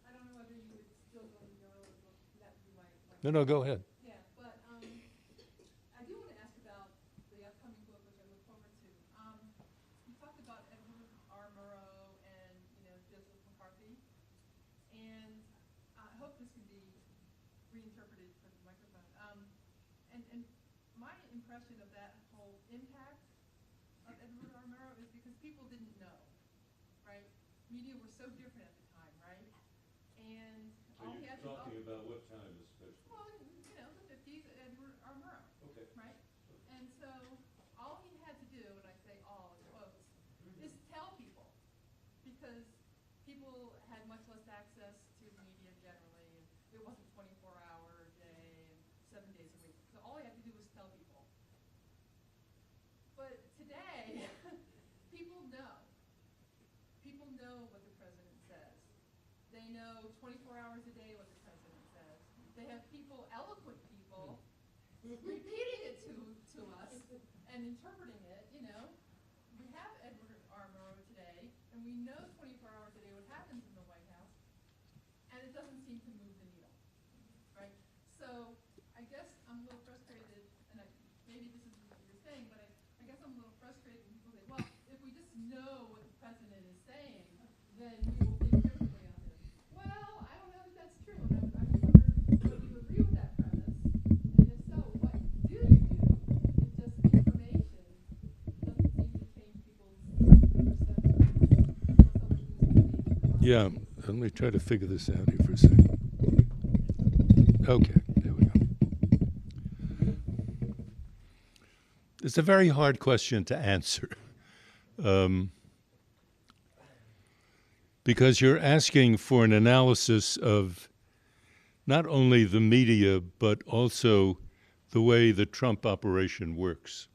I don't know whether you would still go to know that would be my No, go ahead. Yeah, but I do want to ask about the upcoming book, which I look forward to. You talked about Edward R. Murrow and Joseph McCarthy, and I hope this can be reinterpreted for the microphone. And my impression of that whole impact of Edward R. Murrow is because people didn't know, right? Media were so different at the time, right? And all he had to about what time especially? well, the 50s, Edward R. Murrow, Okay. right? And so all he had to do, and I say all in quotes, is tell people, because people had much less access to media generally, and it wasn't 24-hour a day and 7 days a week. So all he had to do was tell people. But today, people know. People know what the president says. They know 24 hours a day what the president says. They have people, eloquent people, repeating it to us and interpreting it, We have Edward R. Murrow today, and we know 24 hours a day what happens in the White House, and it doesn't seem to move the needle, right? So I guess I'm a little frustrated, and maybe this isn't what you're saying, but I guess I'm a little frustrated when people say, well, if we just know what the president is saying, then we will think differently on this. Well, I don't know that that's true, and I wonder whether you agree with that premise, and if so, what do you do if just information doesn't seem to change people's perceptions? Yeah, let me try to figure this out here for a second. Okay, there we go. It's a very hard question to answer. Because you're asking for an analysis of not only the media, but also the way the Trump operation works.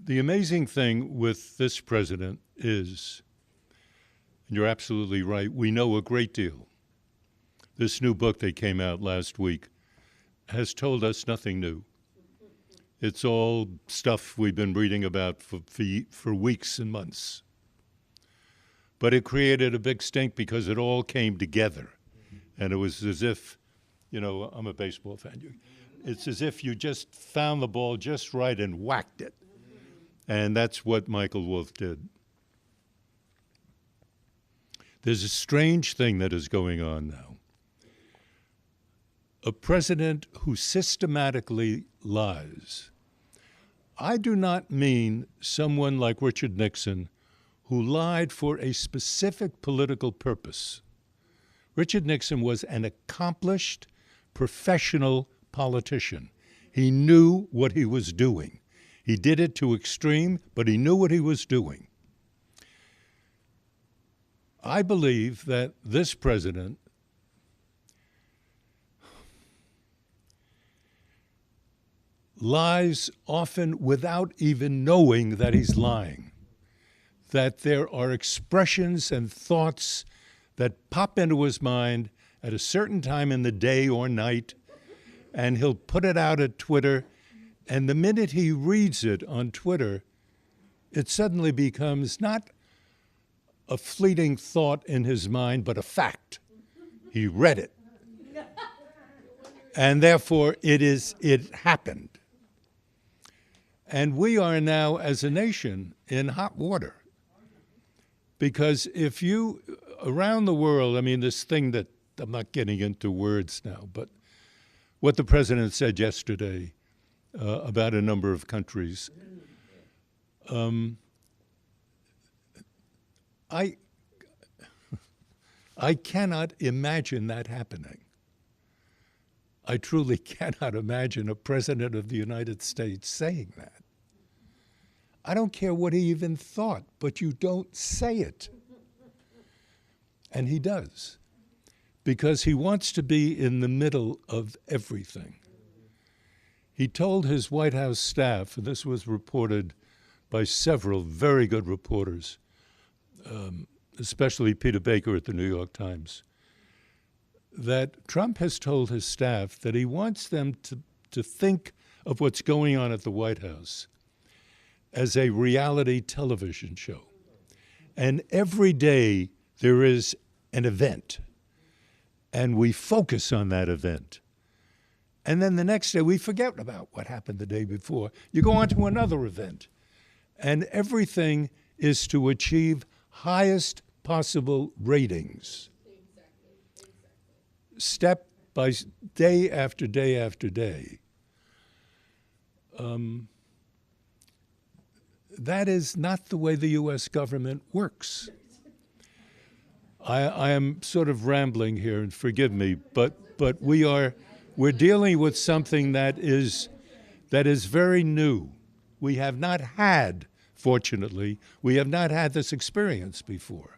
The amazing thing with this president is, and you're absolutely right, we know a great deal. This new book that came out last week has told us nothing new. It's all stuff we've been reading about for weeks and months. But it created a big stink because it all came together. And it was as if, you know, I'm a baseball fan. It's as if you just found the ball just right and whacked it. And that's what Michael Wolff did. There's a strange thing that is going on now. A president who systematically lies. I do not mean someone like Richard Nixon who lied for a specific political purpose. Richard Nixon was an accomplished, professional politician. He knew what he was doing. He did it to extreme, but he knew what he was doing. I believe that this president lies often without even knowing that he's lying, that there are expressions and thoughts that pop into his mind at a certain time in the day or night, and he'll put it out at Twitter, and the minute he reads it on Twitter, it suddenly becomes not a fleeting thought in his mind, but a fact. He read it. And therefore, it happened. And we are now, as a nation, in hot water. Because if you, around the world, I mean, this thing that, I'm not getting into words now, but what the president said yesterday about a number of countries, I cannot imagine that happening. I truly cannot imagine a president of the United States saying that. I don't care what he even thought, but you don't say it. And he does, because he wants to be in the middle of everything. He told his White House staff, and this was reported by several very good reporters, especially Peter Baker at the New York Times, that Trump has told his staff that he wants them to think of what's going on at the White House as a reality television show. And every day there is an event, and we focus on that event. And then the next day we forget about what happened the day before. You go on to another event, and everything is to achieve highest possible ratings. Step by day after day after day. That is not the way the U.S. government works. I am sort of rambling here, and forgive me, but we're dealing with something that is very new. We have not had, fortunately, we have not had this experience before.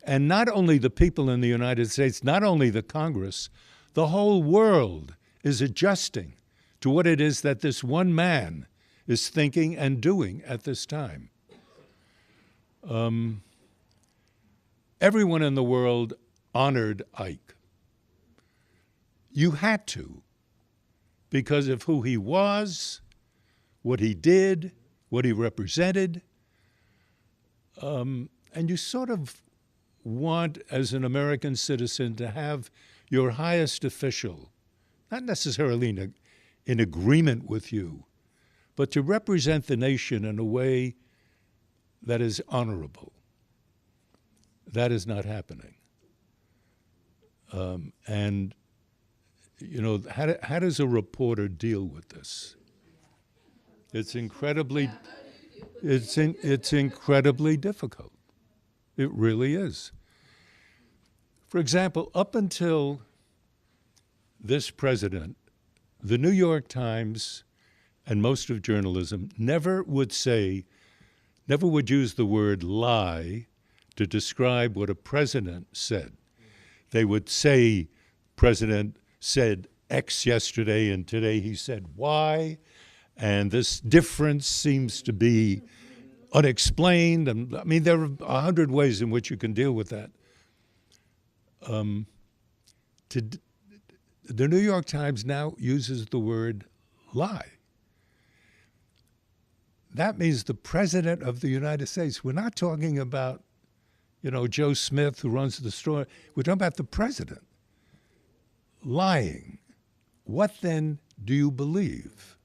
And not only the people in the United States, not only the Congress, the whole world is adjusting to what it is that this one man is thinking and doing at this time. Everyone in the world honored Ike. You had to, because of who he was, what he did, what he represented. And you sort of want, as an American citizen, to have your highest official, not necessarily in agreement with you, but to represent the nation in a way that is honorable. That is not happening. And, you know, how does a reporter deal with this? It's incredibly, it's incredibly difficult. It really is. For example, up until this president, the New York Times and most of journalism never would use the word lie to describe what a president said. They would say, President said X yesterday and today he said Y, And this difference seems to be unexplained. And I mean, there are 100 ways in which you can deal with that. The New York Times now uses the word lie. That means the President of the United States. We're not talking about, Joe Smith who runs the store. We're talking about the President lying. What then do you believe?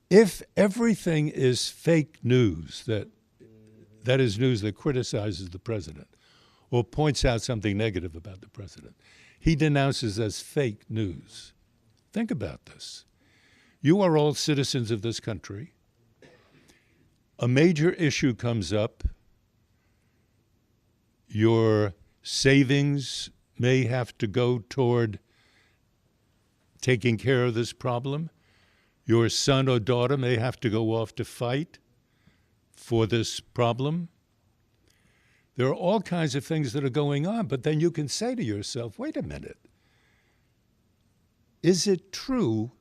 If everything is fake news, that is news that criticizes the President or points out something negative about the President, he denounces as fake news. Think about this. You are all citizens of this country. A major issue comes up. Your savings may have to go toward taking care of this problem. Your son or daughter may have to go off to fight for this problem. There are all kinds of things that are going on, but then you can say to yourself, wait a minute. Is it true?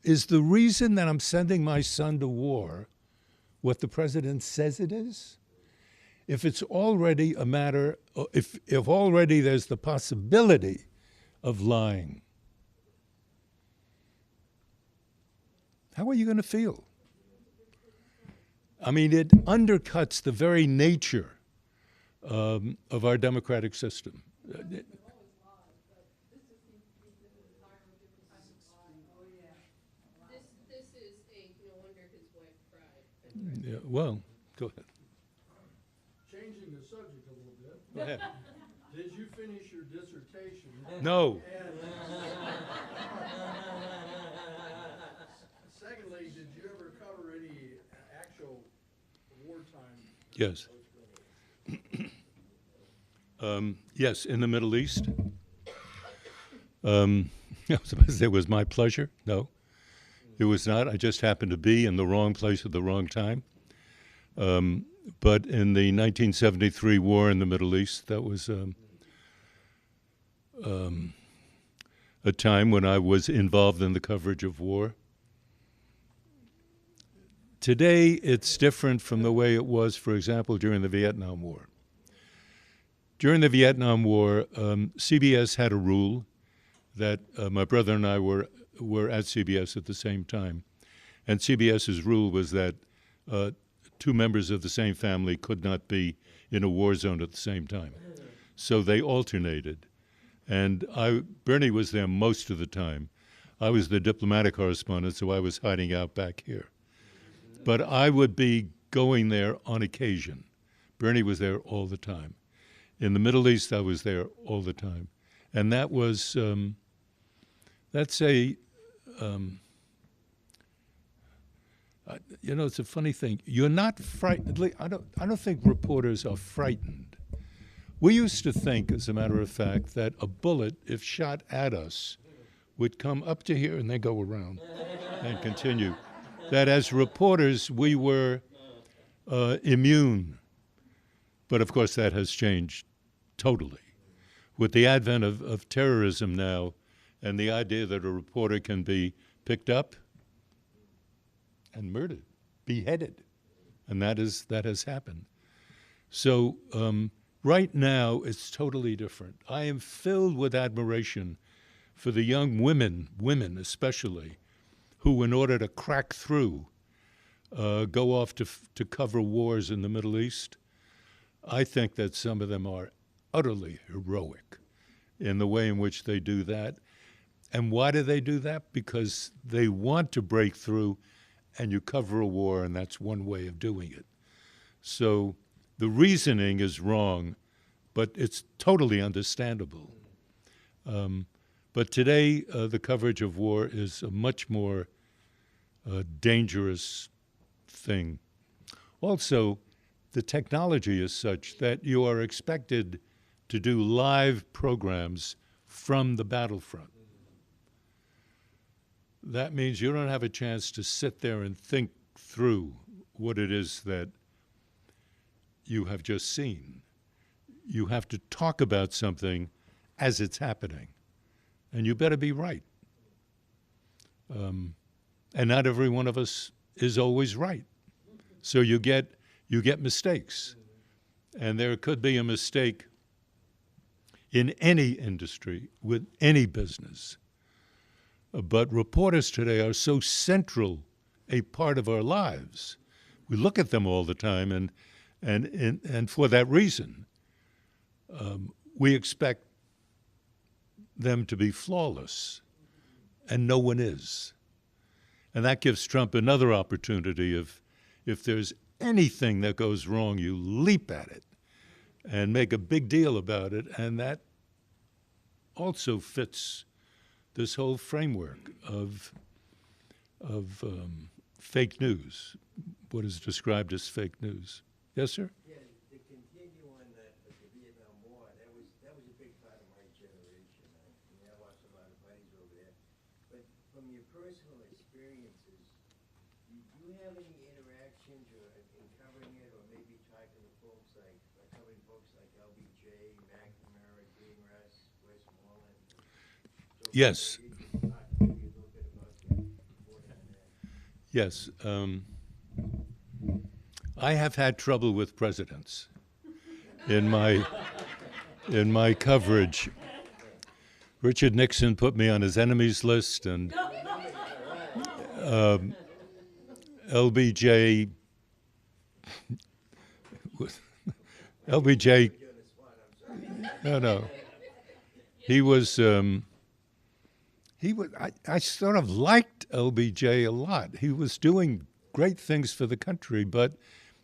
Is the reason that I'm sending my son to war what the President says it is? If it's already a matter, if already there's the possibility of lying, how are you going to feel? I mean, it undercuts the very nature of our democratic system. This is no wonder his wife cried. Yeah, well, go ahead. Changing the subject a little bit. Go ahead. Did you finish your dissertation? No. And secondly, did you ever cover any actual wartime? Yes. Yes, in the Middle East. I was about to say it was my pleasure. No, it was not. I just happened to be in the wrong place at the wrong time. But in the 1973 war in the Middle East, that was a time when I was involved in the coverage of war. Today, it's different from the way it was, for example, during the Vietnam War. During the Vietnam War, CBS had a rule that my brother and I were at CBS at the same time. And CBS's rule was that two members of the same family could not be in a war zone at the same time. So they alternated. And Bernie was there most of the time. I was the diplomatic correspondent, so I was hiding out back here. But I would be going there on occasion. Bernie was there all the time. In the Middle East, I was there all the time. And that was, it's a funny thing. You're not frightened. I don't think reporters are frightened. We used to think, as a matter of fact, that a bullet, if shot at us, would come up to here and then go around and continue. That as reporters, we were immune. But of course, that has changed totally. With the advent of terrorism now and the idea that a reporter can be picked up and murdered, beheaded, and that has happened. So right now, it's totally different. I am filled with admiration for the young women especially, who, in order to crack through, go off to cover wars in the Middle East. I think that some of them are utterly heroic in the way in which they do that. And why do they do that? Because they want to break through, and you cover a war, and that's one way of doing it. So the reasoning is wrong, but it's totally understandable. But today, the coverage of war is a much more dangerous thing. Also, the technology is such that you are expected to do live programs from the battlefront. That means you don't have a chance to sit there and think through what it is that you have just seen. You have to talk about something as it's happening, and you better be right. and not every one of us is always right. So you get mistakes, and there could be a mistake in any industry with any business. But reporters today are so central a part of our lives. We look at them all the time, and for that reason, we expect them to be flawless, and no one is. And that gives Trump another opportunity of, if there's anything that goes wrong, you leap at it and make a big deal about it, and that also fits this whole framework of fake news, what is described as fake news. Yes, sir? Yeah, to continue on the Vietnam War, that was a big part of my generation. I lost a lot of buddies over there. But from your personal experiences, do you have any interactions or in covering it, or maybe talking to folks like covering folks like LBJ, McNamara, Dean Russ, Westmoreland? Yes. You can talk maybe a little bit about that reporting on that. Yes. I have had trouble with presidents in my coverage. Richard Nixon put me on his enemies list, and LBJ no. He was I sort of liked LBJ a lot. He was doing great things for the country, but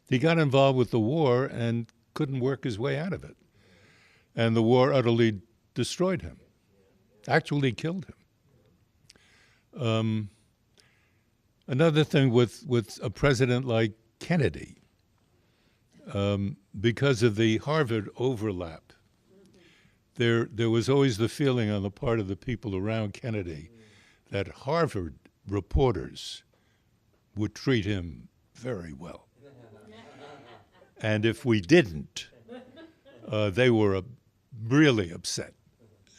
he got involved with the war and couldn't work his way out of it. And the war utterly destroyed him, actually killed him. Another thing with a president like Kennedy, because of the Harvard overlap, there was always the feeling on the part of the people around Kennedy that Harvard reporters would treat him very well. And if we didn't, they were really upset,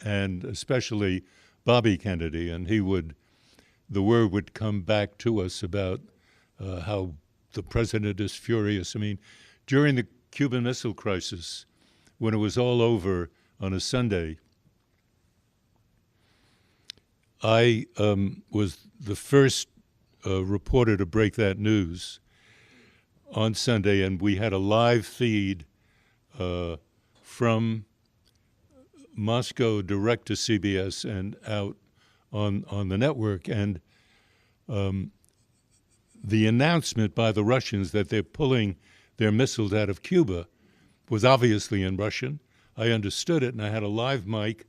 and especially Bobby Kennedy, and the word would come back to us about how the president is furious. I mean, during the Cuban Missile Crisis, when it was all over on a Sunday, I was the first reporter to break that news on Sunday, and we had a live feed from Moscow direct to CBS and out on the network. And the announcement by the Russians that they're pulling their missiles out of Cuba was obviously in Russian. I understood it, and I had a live mic,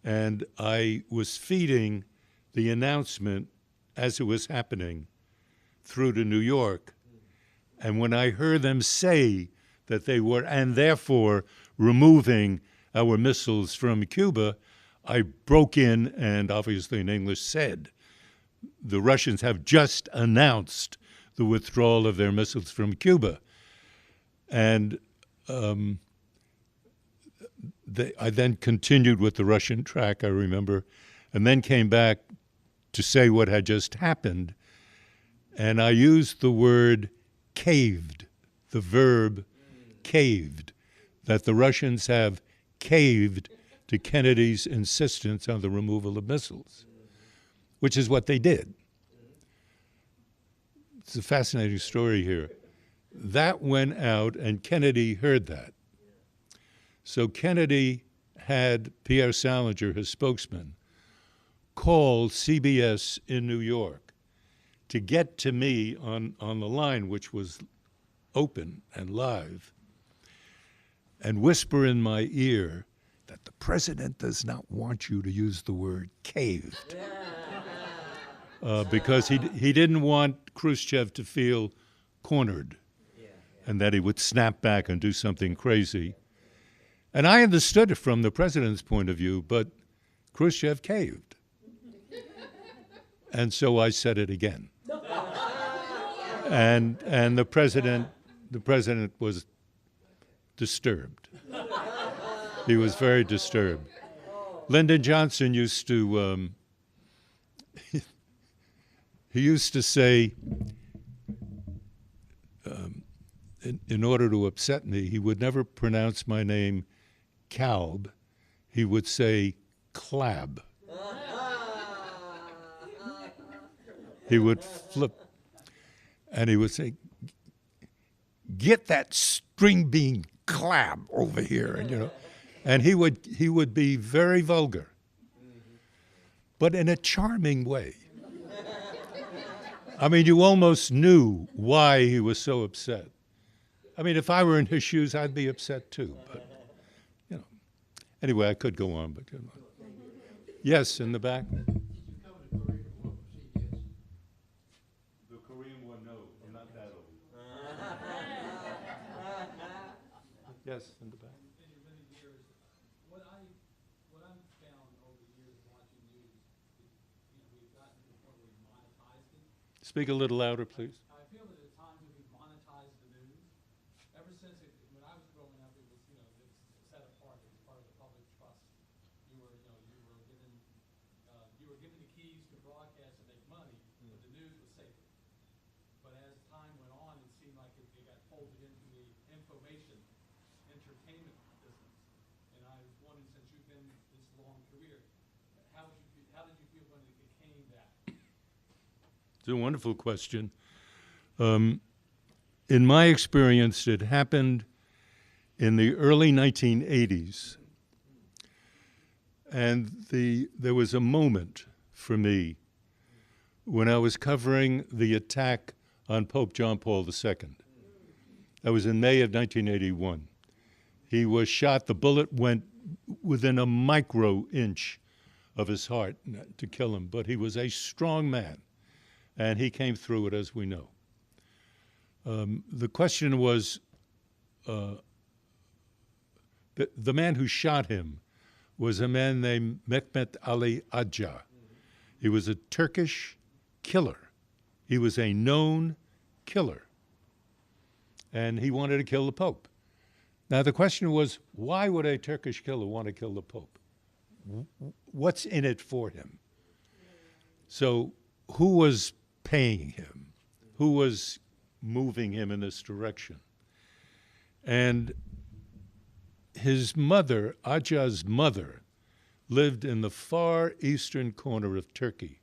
and I was feeding the announcement as it was happening through to New York. And when I heard them say that they were, and therefore removing our missiles from Cuba, I broke in and obviously in English said, the Russians have just announced the withdrawal of their missiles from Cuba. And I then continued with the Russian track, I remember, and then came back to say what had just happened. And I used the word caved, the verb caved, that the Russians have caved to Kennedy's insistence on the removal of missiles, which is what they did. It's a fascinating story here. That went out, and Kennedy heard that. So Kennedy had Pierre Salinger, his spokesman, call CBS in New York to get to me on the line, which was open and live, and whisper in my ear that the president does not want you to use the word caved. Because he didn't want Khrushchev to feel cornered and that he would snap back and do something crazy. And I understood it from the president's point of view, but Khrushchev caved. And so I said it again. And the president was disturbed. He was very disturbed. Lyndon Johnson used to he used to say, in order to upset me, he would never pronounce my name Calb. He would say Clab. He would flip, and he would say, "Get that string bean Clab over here," and he would be very vulgar, but in a charming way. I mean, you almost knew why he was so upset. I mean, if I were in his shoes, I'd be upset too. But anyway, I could go on, but yes, in the back. The Korean one, no, I'm not that old. Yes, in the back. In your many years, what I'm found over the years of watching news, we've gotten to the point where we monetized it. Speak a little louder, please. I feel that at times that we've monetized the news. Ever since when I was growing up, it was, it's set apart. It was part of the public trust. You were given the keys to broadcast and make money, but the news was sacred. But as time went on, it seemed like it got folded into the information entertainment business. And I was wondering, since you've been this long career, how did you feel when it became that? It's a wonderful question. In my experience, it happened in the early 1980s. And there was a moment for me when I was covering the attack on Pope John Paul II. That was in May of 1981. He was shot. The bullet went within a micro inch of his heart to kill him, but he was a strong man, and he came through it, as we know. The question was, the man who shot him was a man named Mehmet Ali Agca. He was a Turkish killer. He was a known killer, and he wanted to kill the Pope. Now, the question was, why would a Turkish killer want to kill the Pope? What's in it for him? So who was paying him? Who was moving him in this direction? And his mother, Agca's mother, lived in the far eastern corner of Turkey.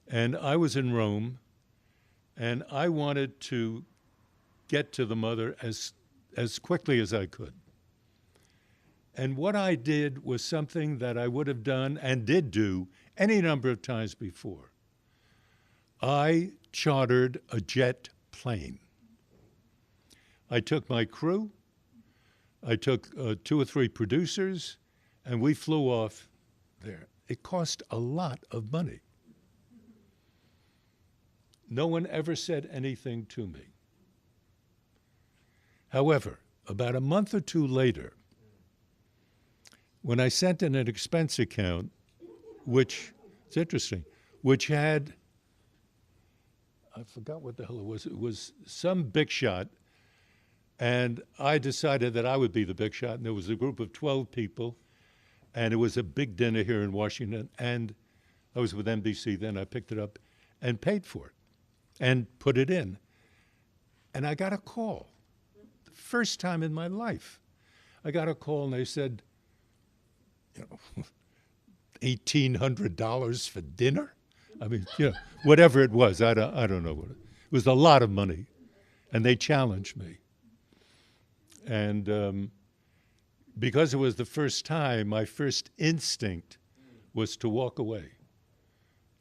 And I was in Rome, and I wanted to get to the mother as quickly as I could. And what I did was something that I would have done and did do any number of times before. I chartered a jet plane. I took my crew, I took 2 or 3 producers, and we flew off there. It cost a lot of money. No one ever said anything to me. However, about a month or 2 later, when I sent in an expense account, which, it's interesting, which had, I forgot what the hell it was some big shot, and I decided that I would be the big shot, and there was a group of 12 people, and it was a big dinner here in Washington, and I was with NBC then. I picked it up and paid for it and put it in. And I got a call. The first time in my life. I got a call, and they said, $1,800 for dinner? I mean, whatever it was. I don't know what it was. A lot of money. And they challenged me. And because it was the first time, my first instinct was to walk away.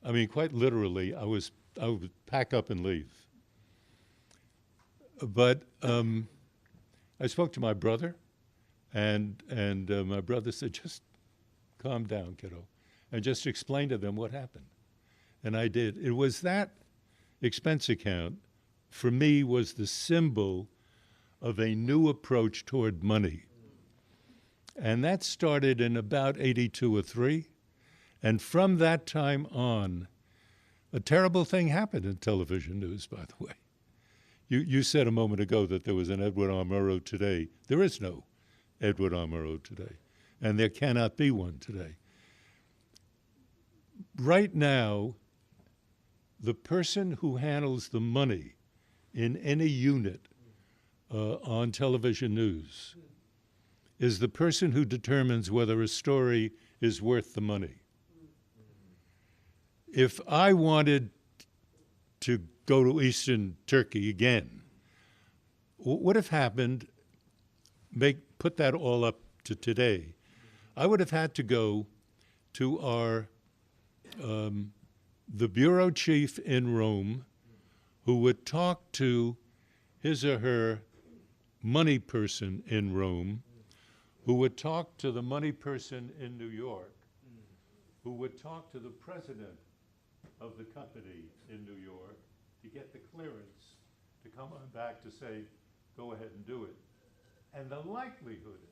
I mean, quite literally, I would pack up and leave. But I spoke to my brother, and my brother said, just calm down, kiddo, and just explain to them what happened. And I did. It was that expense account, for me, was the symbol of a new approach toward money. And that started in about 82 or 3. And from that time on, a terrible thing happened in television news, by the way. You said a moment ago that there was an Edward R. Murrow today. There is no Edward R. Murrow today, and there cannot be one today. Right now, the person who handles the money in any unit on television news is the person who determines whether a story is worth the money. If I wanted to go to Eastern Turkey again, what would have happened, put that all up to today, I would have had to go to our, the bureau chief in Rome, who would talk to his or her money person in Rome, who would talk to the money person in New York, who would talk to the president of the company in New York to get the clearance to come on back to say, go ahead and do it. And the likelihood is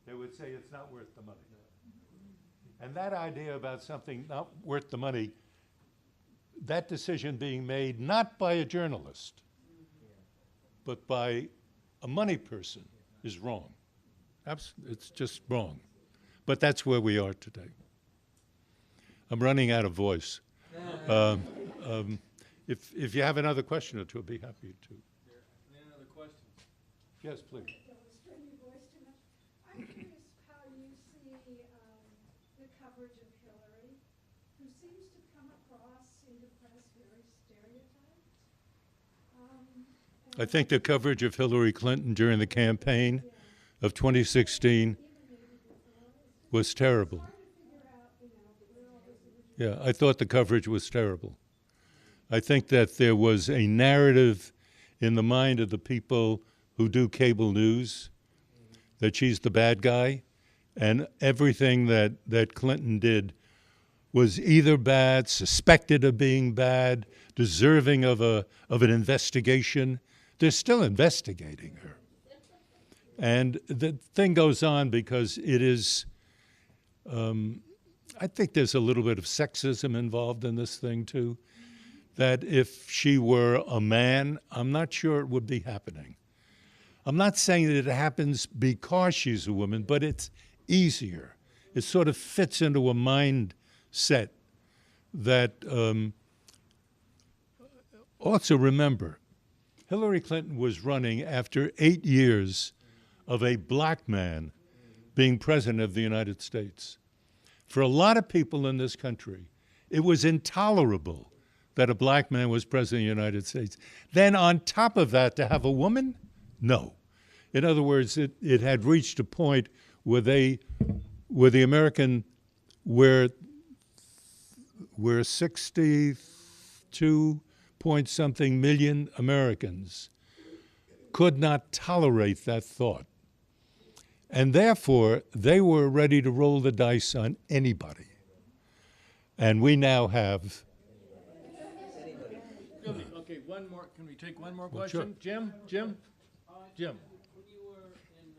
they would say it's not worth the money. And that idea about something not worth the money, that decision being made not by a journalist, but by a money person is wrong. It's just wrong. But that's where we are today. I'm running out of voice. If you have another question or two, I'd be happy to. Any other questions? Yes, please. Don't strain your voice too much. I'm curious how you see the coverage of Hillary, who seems to come across in the press very stereotyped. I think the coverage of Hillary Clinton during the campaign of 2016 was terrible. Yeah, I thought the coverage was terrible. I think that there was a narrative in the mind of the people who do cable news that she's the bad guy, and everything that Clinton did was either bad, suspected of being bad, deserving of an investigation. They're still investigating her. And the thing goes on because it is, I think there's a little bit of sexism involved in this thing too, that if she were a man, I'm not sure it would be happening. I'm not saying that it happens because she's a woman, but it's easier. It sort of fits into a mindset that, also remember, Hillary Clinton was running after 8 years of a black man being president of the United States. For a lot of people in this country, it was intolerable that a black man was president of the United States. Then on top of that, to have a woman? No. In other words, it had reached a point where the American, where 62 point something million Americans could not tolerate that thought. And therefore, they were ready to roll the dice on anybody. And we now have. Okay, one more. Can we take one more Well, sure. question? Jim? Jim? Jim? When you were in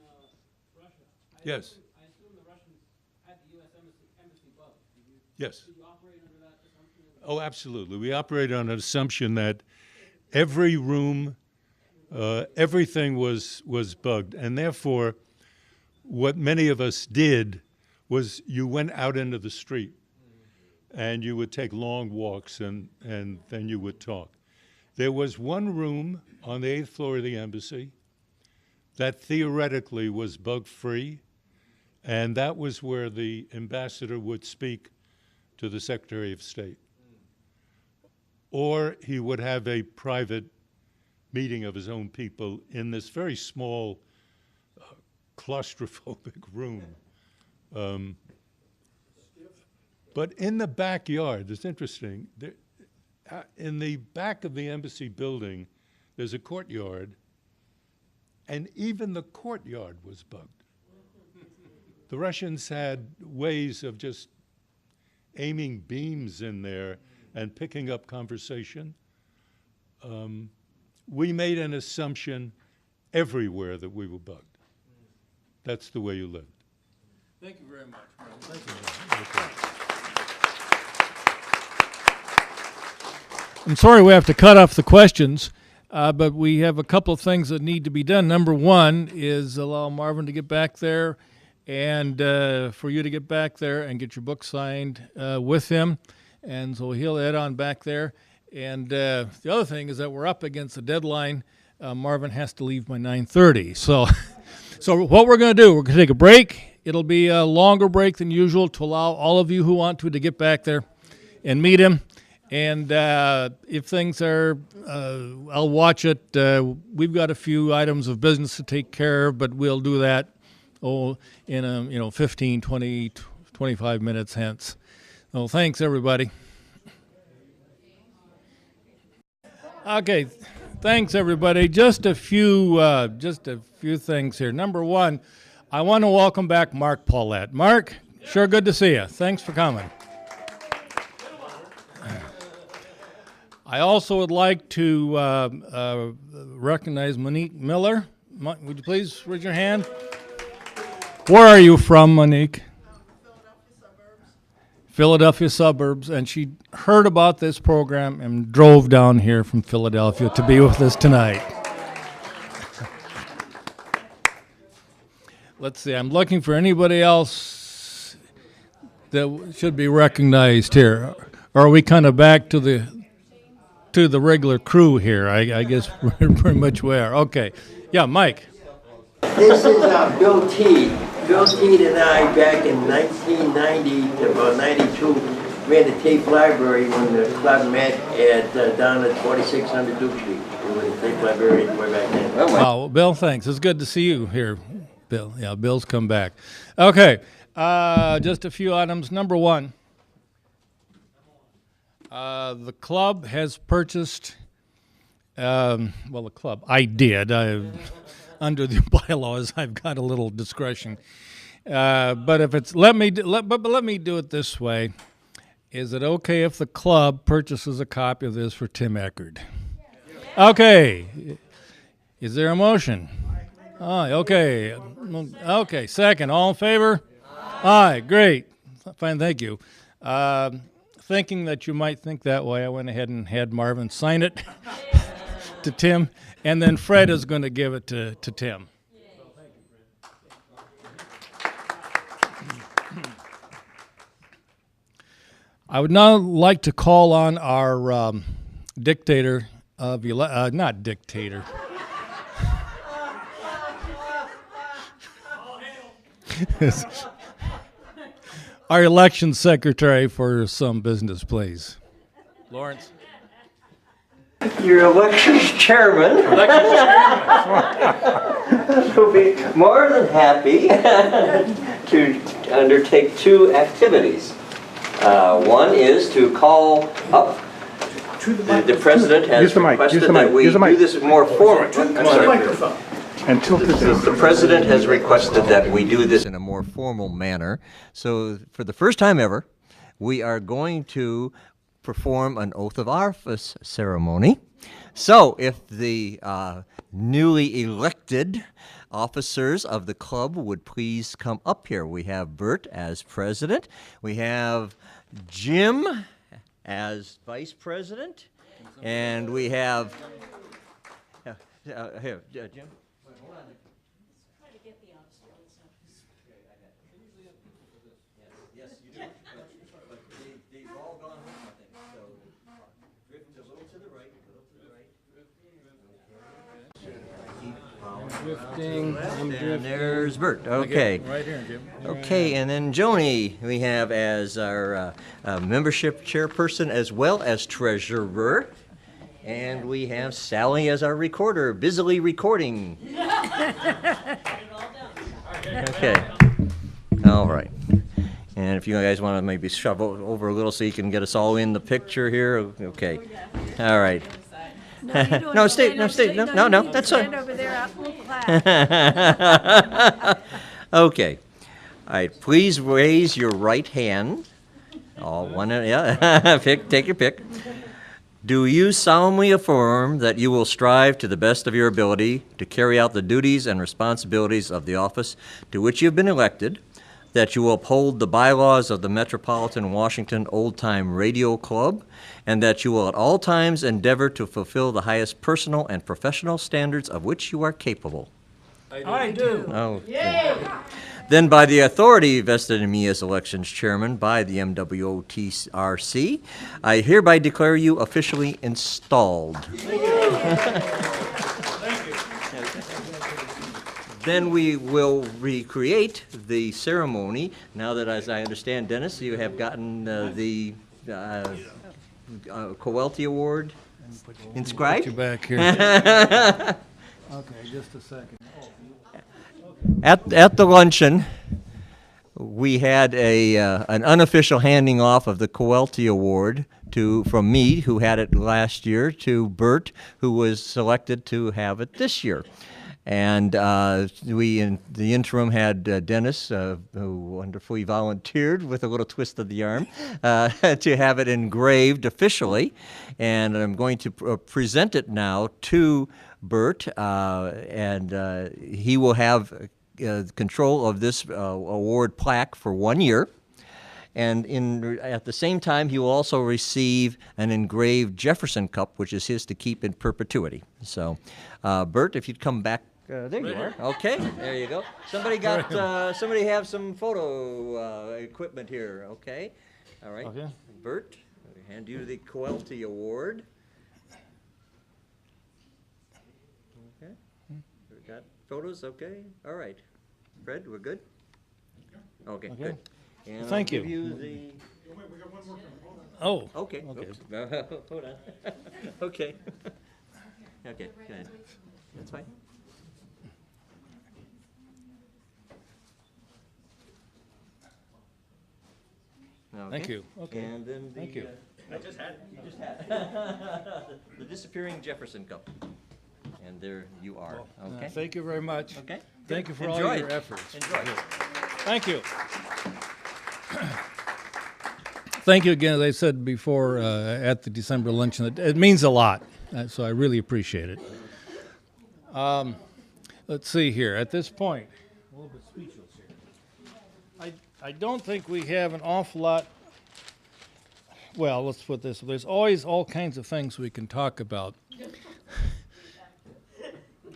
Russia, Yes. I assume the Russians had the U.S. embassy bugged. Yes. Did you operate under that assumption? Oh, absolutely. We operated on an assumption that every room, everything was bugged. And therefore, what many of us did was you went out into the street and you would take long walks and then you would talk. There was one room on the 8th floor of the embassy that theoretically was bug-free, and that was where the ambassador would speak to the Secretary of State. Or he would have a private meeting of his own people in this very small, claustrophobic room. But in the backyard, it's interesting, in the back of the embassy building, there's a courtyard, and even the courtyard was bugged. The Russians had ways of just aiming beams in there and picking up conversation. We made an assumption everywhere that we were bugged. That's the way you lived. Thank you very much. Thank you. I'm sorry we have to cut off the questions, but we have a couple of things that need to be done. Number one is allow Marvin to get back there and for you to get back there and get your book signed with him. And so he'll head on back there. And the other thing is that we're up against the deadline. Marvin has to leave by 9:30. So, so what we're going to do, we're going to take a break. It'll be a longer break than usual to allow all of you who want to get back there and meet him. And if things are, I'll watch it. We've got a few items of business to take care of, but we'll do that in 15, 20, 25 minutes hence. Well, thanks, everybody. Okay, thanks, everybody. Just a few things here. Number one, I want to welcome back Mark Paulette. Mark, sure good to see you. Thanks for coming. I also would like to recognize Monique Miller. Would you please raise your hand? Where are you from, Monique? Philadelphia suburbs, and she heard about this program and drove down here from Philadelphia to be with us tonight. Let's see, I'm looking for anybody else that should be recognized here. Or are we kind of back to the regular crew here? I guess pretty much we are. Okay. Yeah, Mike. This is Bill Teed. Bill Teed and I, back in 1990 to about 92, ran the tape library when the club met down at 4600 Duke Street. We were the tape library way back then. Oh, well, Bill, thanks. It's good to see you here, Bill. Yeah, Bill's come back. Okay, just a few items. Number one, the club has purchased, the club, I did. Under the bylaws, I've got a little discretion. But if it's, let me do it this way. Is it okay if the club purchases a copy of this for Tim Eckerd? Okay. Is there a motion? Aye, okay. Okay, second. All in favor? Aye, great. Fine, thank you. Thinking that you might think that way, I went ahead and had Marvin sign it to Tim, and then Fred is going to give it to Tim. I would now like to call on our dictator of not dictator. Our election secretary for some business, please. Lawrence. Your election chairman will be more than happy to undertake two activities. One is to call up. The president has requested that we do this more formally. The president has requested that we do this in a more formal manner. So for the first time ever, we are going to perform an oath of office ceremony. So if the newly elected officers of the club would please come up here. We have Bert as president. We have Jim as vice president. And we have... here, Jim. Drifting. I'm drifting. And there's Bert. Okay. Right here, Jim. Okay, and then Joni we have as our membership chairperson as well as treasurer. And we have Sally as our recorder, busily recording. Okay. All right. And if you guys want to maybe shove over a little so you can get us all in the picture here. Okay. All right. No, you don't No, have to stay, stand no, over stay, there. no, You no, need to that's stand fine. over there, we'll clap. Okay. All right. Please raise your right hand. All one, yeah. Take your pick. Do you solemnly affirm that you will strive to the best of your ability to carry out the duties and responsibilities of the office to which you have been elected, that you will uphold the bylaws of the Metropolitan Washington Old Time Radio Club, and that you will at all times endeavor to fulfill the highest personal and professional standards of which you are capable? I do. Okay. Then by the authority vested in me as elections chairman by the MWOTRC, I hereby declare you officially installed. Then we will recreate the ceremony, now that, as I understand, Dennis, you have gotten the Coelty Award inscribed? Put you back here. Okay, just a second. At the luncheon, we had an unofficial handing off of the Coelty Award from me, who had it last year, to Bert, who was selected to have it this year. And we, in the interim, had Dennis, who wonderfully volunteered with a little twist of the arm, to have it engraved officially. And I'm going to present it now to Bert, and he will have control of this award plaque for 1 year. And at the same time, he will also receive an engraved Jefferson Cup, which is his to keep in perpetuity. So, Bert, if you'd come back. There you are. Okay, there you go. Somebody have some photo equipment here. Okay, all right. Okay. Bert, I hand you the Coelty Award. Okay, we got photos. Okay, all right. Fred, we're good. Okay, Okay. good. And Thank I'll give you. you the. Oh. Okay. Okay. Oops. Hold on. Okay. Okay. Good. That's fine. Okay. Thank you. Okay. And then the. Thank you. I just had it. You just had it. The disappearing Jefferson Cup. And there you are. Okay. Thank you very much. Okay. Thank you for Enjoy all your it. efforts. Enjoy it. Thank you. Thank you again, as I said before at the December luncheon. It means a lot, so I really appreciate it. Let's see here. At this point, a little bit speechless here. I don't think we have an awful lot. Well, let's put this. There's always all kinds of things we can talk about.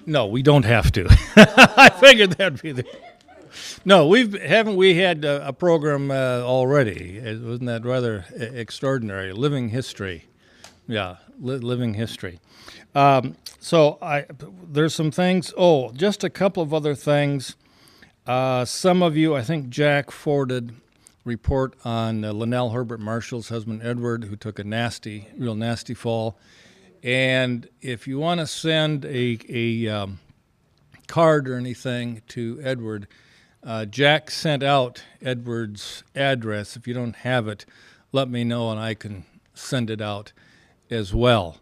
No, we don't have to. I figured that'd be the. No, haven't we had a program already? Wasn't that rather extraordinary? Living history, yeah, living history. So there's some things. Oh, just a couple of other things. Some of you, I think Jack forwarded report on Linnell Herbert Marshall's husband Edward, who took a real nasty fall. And if you want to send a card or anything to Edward, Jack sent out Edward's address. If you don't have it, let me know and I can send it out as well.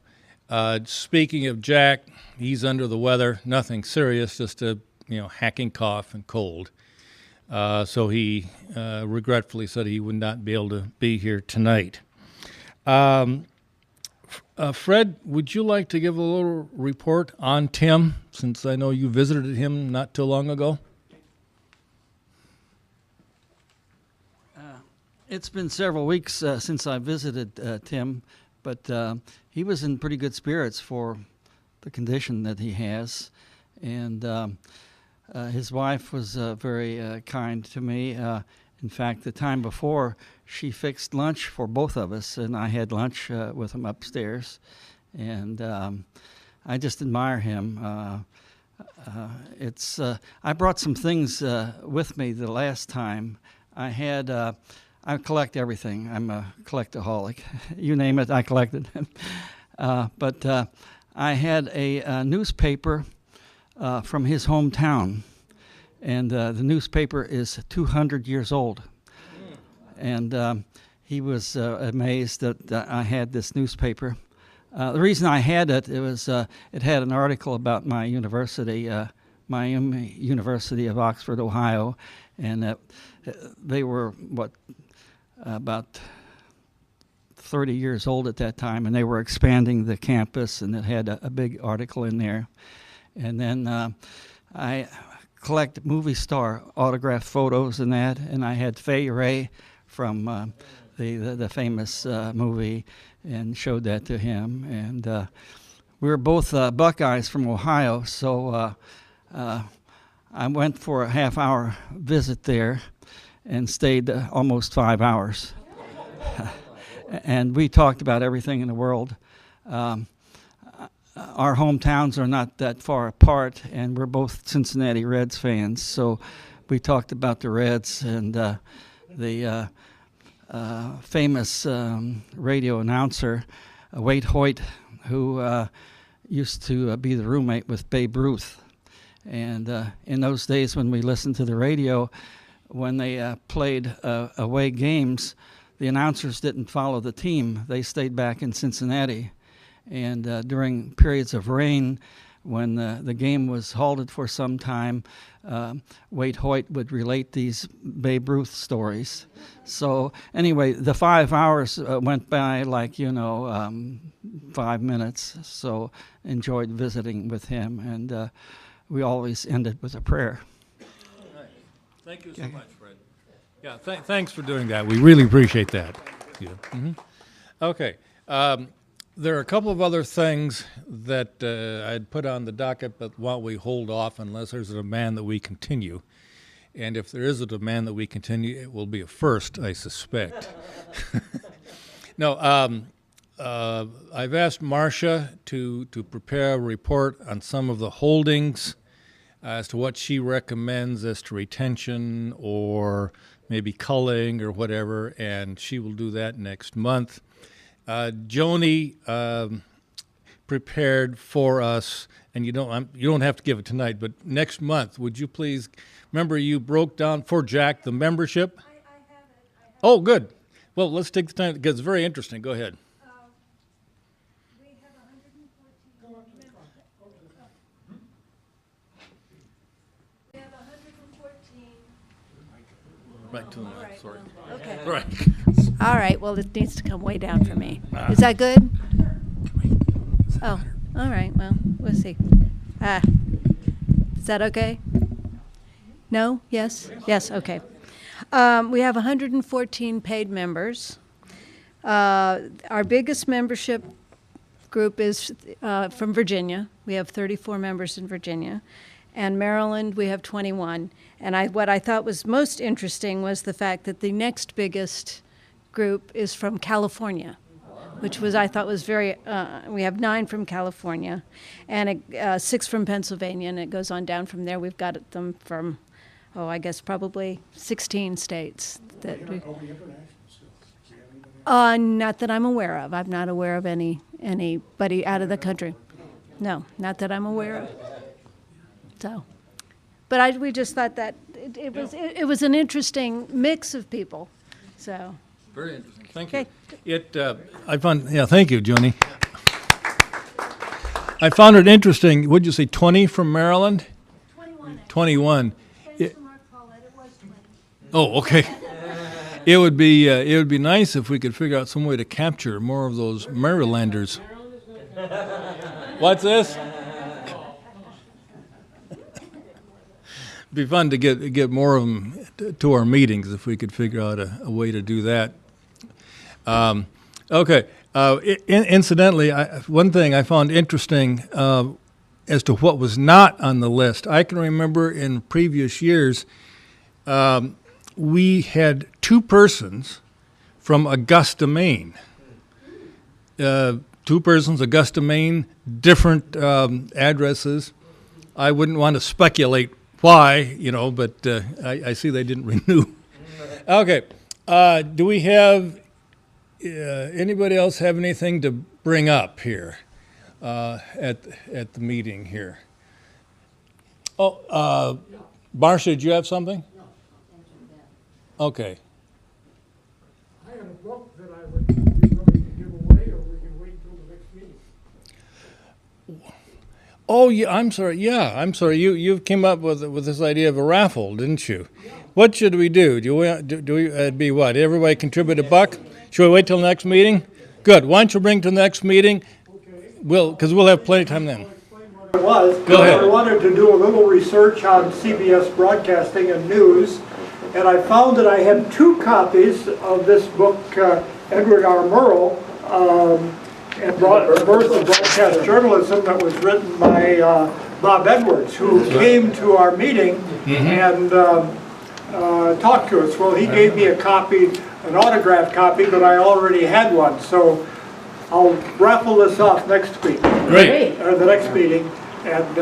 Speaking of Jack, he's under the weather, nothing serious, just a hacking cough and cold. So he regretfully said he would not be able to be here tonight. Fred, would you like to give a little report on Tim, since I know you visited him not too long ago? It's been several weeks since I visited Tim, but he was in pretty good spirits for the condition that he has. And his wife was very kind to me. In fact, the time before, she fixed lunch for both of us, and I had lunch with him upstairs. And I just admire him. I brought some things with me the last time. I collect everything. I'm a collectaholic. You name it, I collected. But I had a newspaper from his hometown, and the newspaper is 200 years old. And he was amazed that I had this newspaper. The reason I had it had an article about my university, Miami University of Oxford, Ohio, and they were about 30 years old at that time, and they were expanding the campus, and it had a big article in there. And then I collect movie star autographed photos and that, and I had Fay Ray from the famous movie, and showed that to him. And we were both Buckeyes from Ohio, so I went for a half-hour visit there and stayed almost 5 hours. And we talked about everything in the world. Our hometowns are not that far apart, and we're both Cincinnati Reds fans, so we talked about the Reds and the famous radio announcer, Wade Hoyt, who used to be the roommate with Babe Ruth. And in those days when we listened to the radio, when they played away games, the announcers didn't follow the team. They stayed back in Cincinnati. And during periods of rain, when the game was halted for some time, Wade Hoyt would relate these Babe Ruth stories. So anyway, the 5 hours went by like, 5 minutes. So enjoyed visiting with him, and we always ended with a prayer. Thank you so much, Fred. Yeah, thanks for doing that. We really appreciate that. Yeah. Mm-hmm. Okay. There are a couple of other things that I'd put on the docket, but why don't we hold off unless there's a demand that we continue. And if there is a demand that we continue, it will be a first, I suspect. No, I've asked Marcia to prepare a report on some of the holdings as to what she recommends as to retention or maybe culling or whatever, and she will do that next month. Joni prepared for us, and you don't have to give it tonight, but next month, would you please, remember you broke down for Jack the membership? I have it. Oh, good. Well, let's take the time, because it's very interesting. Go ahead. We have 114 members. We have 114. Right to the mic, sorry. Okay. Right. All right, well, it needs to come way down for me. Is that good? Oh, all right, well, we'll see. Is that okay? No? Yes? Yes, okay. We have 114 paid members. Our biggest membership group is from Virginia. We have 34 members in Virginia. And Maryland, we have 21. And what I thought was most interesting was the fact that the next biggest group is from California, which I thought was very, we have 9 from California and 6 from Pennsylvania, and it goes on down from there. We've got them from, I guess probably 16 states. Not that I'm aware of. I'm not aware of anybody out of the country. No, not that I'm aware of. So, but we just thought that it was an interesting mix of people. So. Very interesting. Thank Okay. you. Thank you, Joni. I found it interesting. Would you say 20 from Maryland? 21. 21. Thanks for Mark Paulette. It was 20. Oh, okay. It would be nice if we could figure out some way to capture more of those Marylanders. What's this? It'd be fun to get more of them to our meetings if we could figure out a way to do that. Okay. Incidentally, one thing I found interesting as to what was not on the list. I can remember in previous years we had 2 persons from Augusta, Maine. 2 persons, Augusta, Maine, different addresses. I wouldn't want to speculate why, but I see they didn't renew. Okay. Do we have anybody else have anything to bring up here at the meeting here? Oh, Marcia, did you have something? No, answer that. Okay. I have a book that I would be willing to give away, or we can wait until the next meeting. Oh, yeah, I'm sorry. Yeah, I'm sorry. You came up with this idea of a raffle, didn't you? Yeah. What should we do? Do we be what? Everybody contribute $1? Should we wait till the next meeting? Good. Why don't you bring to the next meeting? Okay. Because we'll have plenty of time then. It was. Go ahead. I wanted to do a little research on CBS broadcasting and news, and I found that I had 2 copies of this book, Edward R. Murrow, and Birth of Broadcast Journalism, that was written by Bob Edwards, who came to our meeting and talked to us. Well, he gave me a copy, an autographed copy, but I already had one, so I'll raffle this off next week, Great. or the next meeting, and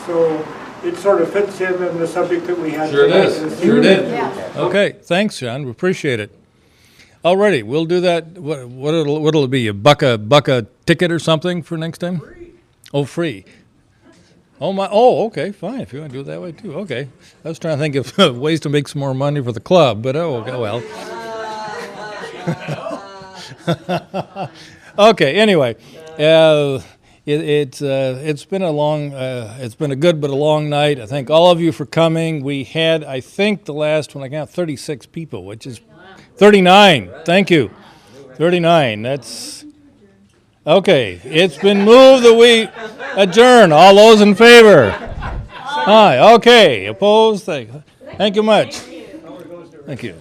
so it sort of fits in the subject that we had. Sure tonight. does. Sure did. Yeah. Okay, thanks, John. We appreciate it. Alrighty, we'll do that. What'll it be? A buck a ticket or something for next time? Free. Oh, free. Oh my. Oh, okay, fine. If you want to do it that way too, okay. I was trying to think of ways to make some more money for the club, but well. Okay. Anyway, it's been a good but a long night. I thank all of you for coming. We had, I think, the last one I count 36 people, which is 39. Thank you. 39. That's okay. It's been moved that we adjourn. All those in favor? Aye. Okay. Opposed? Thank you much. Thank you.